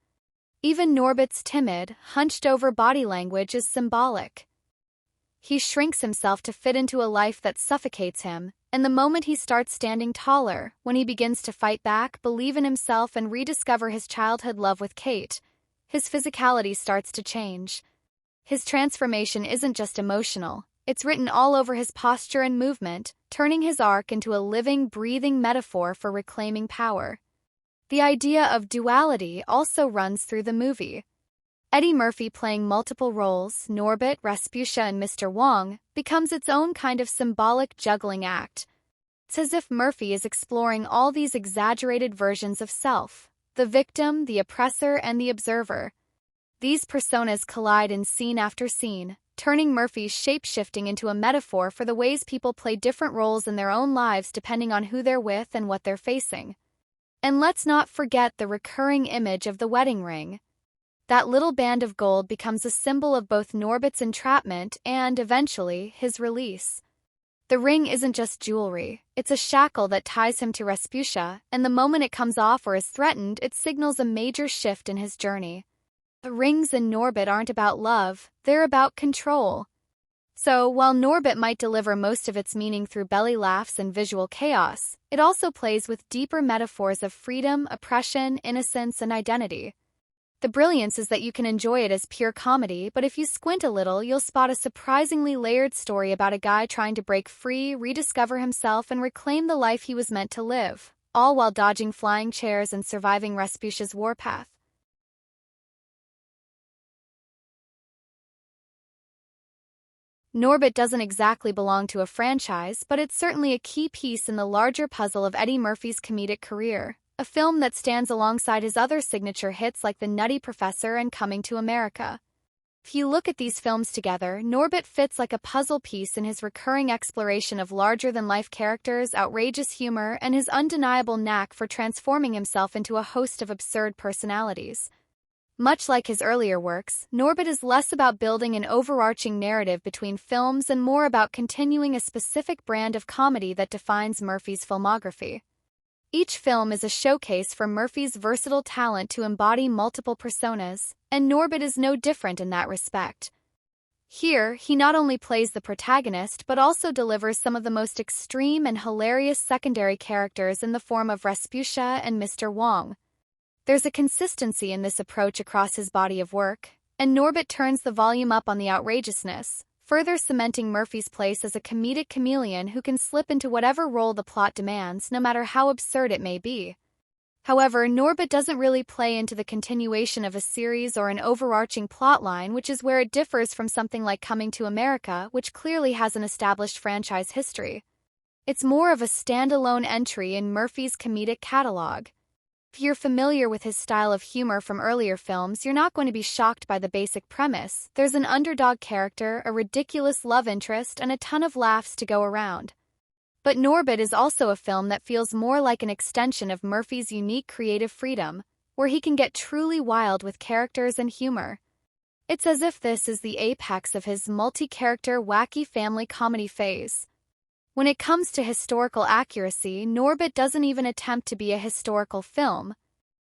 S1: Even Norbit's timid, hunched-over body language is symbolic. He shrinks himself to fit into a life that suffocates him, and the moment he starts standing taller, when he begins to fight back, believe in himself, and rediscover his childhood love with Kate, his physicality starts to change. His transformation isn't just emotional, it's written all over his posture and movement, turning his arc into a living, breathing metaphor for reclaiming power. The idea of duality also runs through the movie. Eddie Murphy playing multiple roles, Norbit, Rasputia, and Mr. Wong, becomes its own kind of symbolic juggling act. It's as if Murphy is exploring all these exaggerated versions of self, the victim, the oppressor, and the observer. These personas collide in scene after scene, turning Murphy's shape-shifting into a metaphor for the ways people play different roles in their own lives depending on who they're with and what they're facing. And let's not forget the recurring image of the wedding ring. That little band of gold becomes a symbol of both Norbit's entrapment and, eventually, his release. The ring isn't just jewelry, it's a shackle that ties him to Rasputia, and the moment it comes off or is threatened, it signals a major shift in his journey. The rings in Norbit aren't about love, they're about control. So, while Norbit might deliver most of its meaning through belly laughs and visual chaos, it also plays with deeper metaphors of freedom, oppression, innocence, and identity. The brilliance is that you can enjoy it as pure comedy, but if you squint a little, you'll spot a surprisingly layered story about a guy trying to break free, rediscover himself, and reclaim the life he was meant to live, all while dodging flying chairs and surviving Rasputia's warpath. Norbit doesn't exactly belong to a franchise, but it's certainly a key piece in the larger puzzle of Eddie Murphy's comedic career, a film that stands alongside his other signature hits like The Nutty Professor and Coming to America. If you look at these films together, Norbit fits like a puzzle piece in his recurring exploration of larger-than-life characters, outrageous humor, and his undeniable knack for transforming himself into a host of absurd personalities. Much like his earlier works, Norbit is less about building an overarching narrative between films and more about continuing a specific brand of comedy that defines Murphy's filmography. Each film is a showcase for Murphy's versatile talent to embody multiple personas, and Norbit is no different in that respect. Here, he not only plays the protagonist but also delivers some of the most extreme and hilarious secondary characters in the form of Rasputia and Mr. Wong. There's a consistency in this approach across his body of work, and Norbit turns the volume up on the outrageousness, further cementing Murphy's place as a comedic chameleon who can slip into whatever role the plot demands, no matter how absurd it may be. However, Norbit doesn't really play into the continuation of a series or an overarching plotline, which is where it differs from something like Coming to America, which clearly has an established franchise history. It's more of a standalone entry in Murphy's comedic catalog. If you're familiar with his style of humor from earlier films, you're not going to be shocked by the basic premise. There's an underdog character, a ridiculous love interest, and a ton of laughs to go around. But Norbit is also a film that feels more like an extension of Murphy's unique creative freedom, where he can get truly wild with characters and humor. It's as if this is the apex of his multi-character wacky family comedy phase. When it comes to historical accuracy, Norbit doesn't even attempt to be a historical film.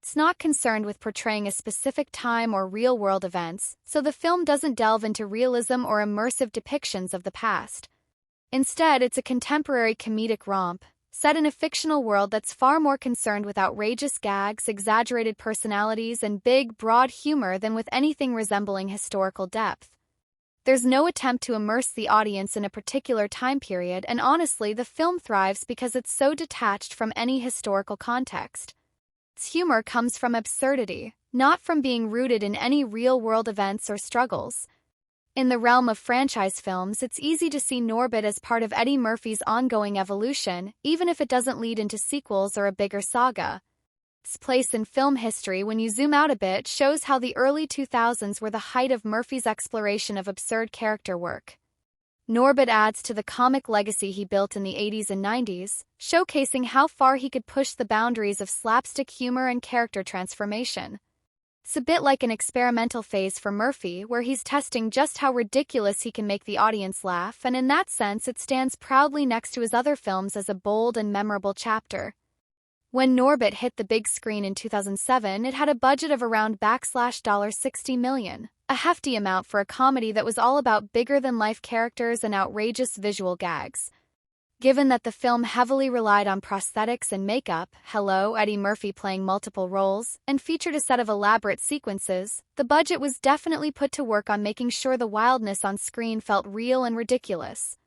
S1: It's not concerned with portraying a specific time or real-world events, so the film doesn't delve into realism or immersive depictions of the past. Instead, it's a contemporary comedic romp, set in a fictional world that's far more concerned with outrageous gags, exaggerated personalities, and big, broad humor than with anything resembling historical depth. There's no attempt to immerse the audience in a particular time period, and honestly, the film thrives because it's so detached from any historical context. Its humor comes from absurdity, not from being rooted in any real-world events or struggles. In the realm of franchise films, it's easy to see Norbit as part of Eddie Murphy's ongoing evolution, even if it doesn't lead into sequels or a bigger saga. Its place in film history, when you zoom out a bit, shows how the early 2000s were the height of Murphy's exploration of absurd character work. Norbit adds to the comic legacy he built in the 80s and 90s, showcasing how far he could push the boundaries of slapstick humor and character transformation. It's a bit like an experimental phase for Murphy, where he's testing just how ridiculous he can make the audience laugh, and in that sense it stands proudly next to his other films as a bold and memorable chapter. When Norbit hit the big screen in 2007, it had a budget of around $60 million, a hefty amount for a comedy that was all about bigger-than-life characters and outrageous visual gags. Given that the film heavily relied on prosthetics and makeup, hello, Eddie Murphy playing multiple roles, and featured a set of elaborate sequences, the budget was definitely put to work on making sure the wildness on screen felt real and ridiculous.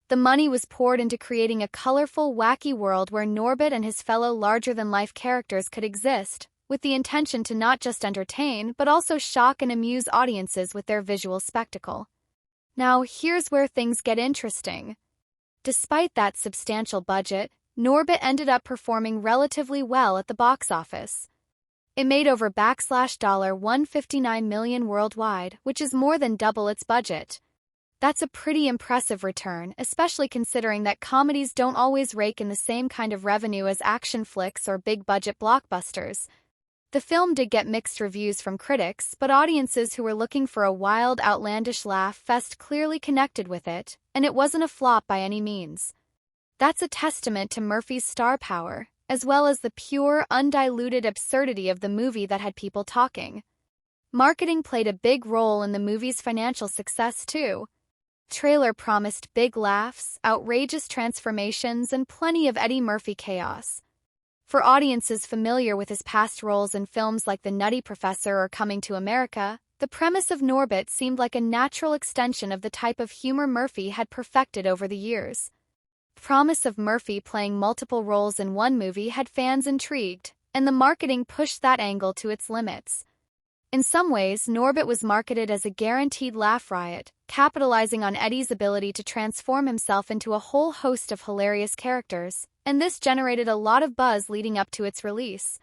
S1: The money was poured into creating a colorful, wacky world where Norbit and his fellow larger-than-life characters could exist, with the intention to not just entertain, but also shock and amuse audiences with their visual spectacle. Now, here's where things get interesting. Despite that substantial budget, Norbit ended up performing relatively well at the box office. It made over $159 million worldwide, which is more than double its budget. That's a pretty impressive return, especially considering that comedies don't always rake in the same kind of revenue as action flicks or big-budget blockbusters. The film did get mixed reviews from critics, but audiences who were looking for a wild, outlandish laugh fest clearly connected with it, and it wasn't a flop by any means. That's a testament to Murphy's star power, as well as the pure, undiluted absurdity of the movie that had people talking. Marketing played a big role in the movie's financial success, too. The trailer promised big laughs, outrageous transformations, and plenty of Eddie Murphy chaos. For audiences familiar with his past roles in films like The Nutty Professor or Coming to America, the premise of Norbit seemed like a natural extension of the type of humor Murphy had perfected over the years. The promise of Murphy playing multiple roles in one movie had fans intrigued, and the marketing pushed that angle to its limits. In some ways, Norbit was marketed as a guaranteed laugh riot, capitalizing on Eddie's ability to transform himself into a whole host of hilarious characters, and this generated a lot of buzz leading up to its release.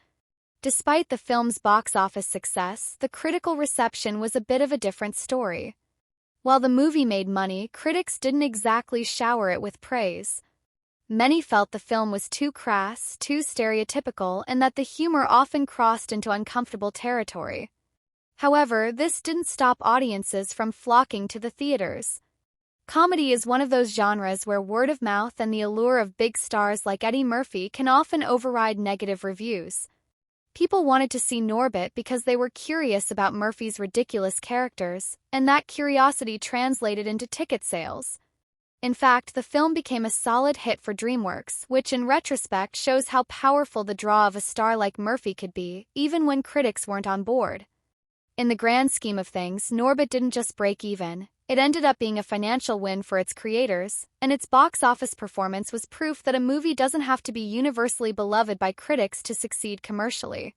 S1: Despite the film's box office success, the critical reception was a bit of a different story. While the movie made money, critics didn't exactly shower it with praise. Many felt the film was too crass, too stereotypical, and that the humor often crossed into uncomfortable territory. However, this didn't stop audiences from flocking to the theaters. Comedy is one of those genres where word of mouth and the allure of big stars like Eddie Murphy can often override negative reviews. People wanted to see Norbit because they were curious about Murphy's ridiculous characters, and that curiosity translated into ticket sales. In fact, the film became a solid hit for DreamWorks, which in retrospect shows how powerful the draw of a star like Murphy could be, even when critics weren't on board. In the grand scheme of things, Norbit didn't just break even. It ended up being a financial win for its creators, and its box office performance was proof that a movie doesn't have to be universally beloved by critics to succeed commercially.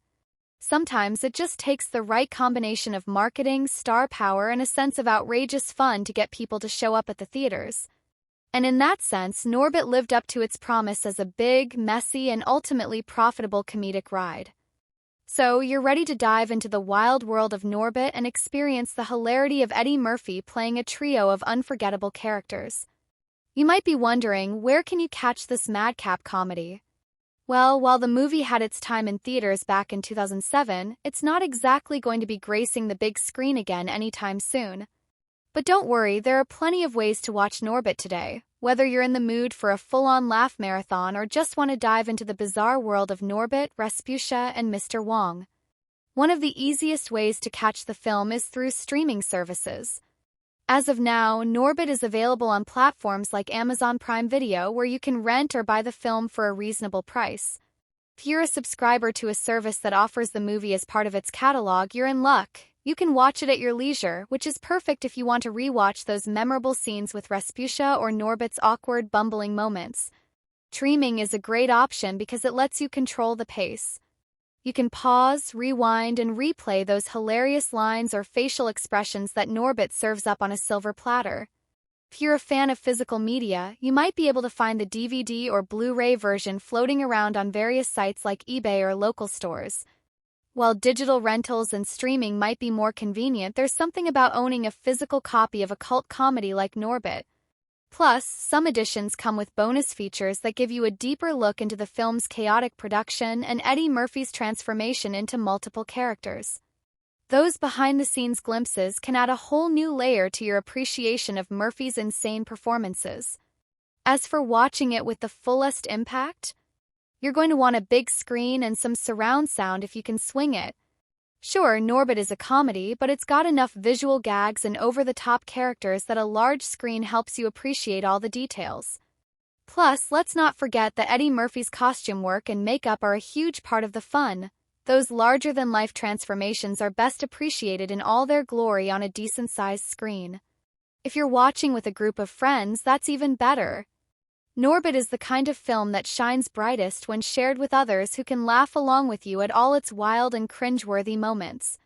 S1: Sometimes it just takes the right combination of marketing, star power, and a sense of outrageous fun to get people to show up at the theaters. And in that sense, Norbit lived up to its promise as a big, messy, and ultimately profitable comedic ride. So, you're ready to dive into the wild world of Norbit and experience the hilarity of Eddie Murphy playing a trio of unforgettable characters. You might be wondering, where can you catch this madcap comedy? Well, while the movie had its time in theaters back in 2007, it's not exactly going to be gracing the big screen again anytime soon. But don't worry, there are plenty of ways to watch Norbit today, whether you're in the mood for a full-on laugh marathon or just want to dive into the bizarre world of Norbit, Rasputia, and Mr. Wong. One of the easiest ways to catch the film is through streaming services. As of now, Norbit is available on platforms like Amazon Prime Video, where you can rent or buy the film for a reasonable price. If you're a subscriber to a service that offers the movie as part of its catalog, you're in luck. You can watch it at your leisure, which is perfect if you want to rewatch those memorable scenes with Rasputia or Norbit's awkward, bumbling moments. Streaming is a great option because it lets you control the pace. You can pause, rewind, and replay those hilarious lines or facial expressions that Norbit serves up on a silver platter. If you're a fan of physical media, you might be able to find the DVD or Blu-ray version floating around on various sites like eBay or local stores. While digital rentals and streaming might be more convenient, there's something about owning a physical copy of a cult comedy like Norbit. Plus, some editions come with bonus features that give you a deeper look into the film's chaotic production and Eddie Murphy's transformation into multiple characters. Those behind-the-scenes glimpses can add a whole new layer to your appreciation of Murphy's insane performances. As for watching it with the fullest impact, you're going to want a big screen and some surround sound if you can swing it. Sure, Norbit is a comedy, but it's got enough visual gags and over-the-top characters that a large screen helps you appreciate all the details. Plus, let's not forget that Eddie Murphy's costume work and makeup are a huge part of the fun. Those larger-than-life transformations are best appreciated in all their glory on a decent-sized screen. If you're watching with a group of friends, that's even better. Norbit is the kind of film that shines brightest when shared with others who can laugh along with you at all its wild and cringeworthy moments.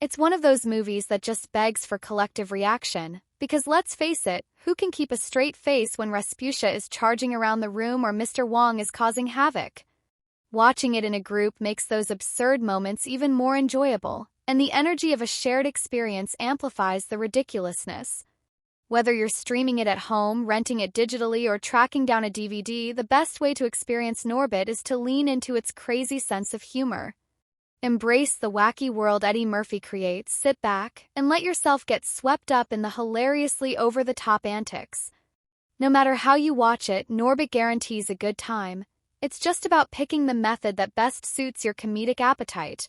S1: It's one of those movies that just begs for collective reaction, because let's face it, who can keep a straight face when Rasputia is charging around the room or Mr. Wong is causing havoc? Watching it in a group makes those absurd moments even more enjoyable, and the energy of a shared experience amplifies the ridiculousness. Whether you're streaming it at home, renting it digitally, or tracking down a DVD, the best way to experience Norbit is to lean into its crazy sense of humor. Embrace the wacky world Eddie Murphy creates, sit back, and let yourself get swept up in the hilariously over-the-top antics. No matter how you watch it, Norbit guarantees a good time. It's just about picking the method that best suits your comedic appetite.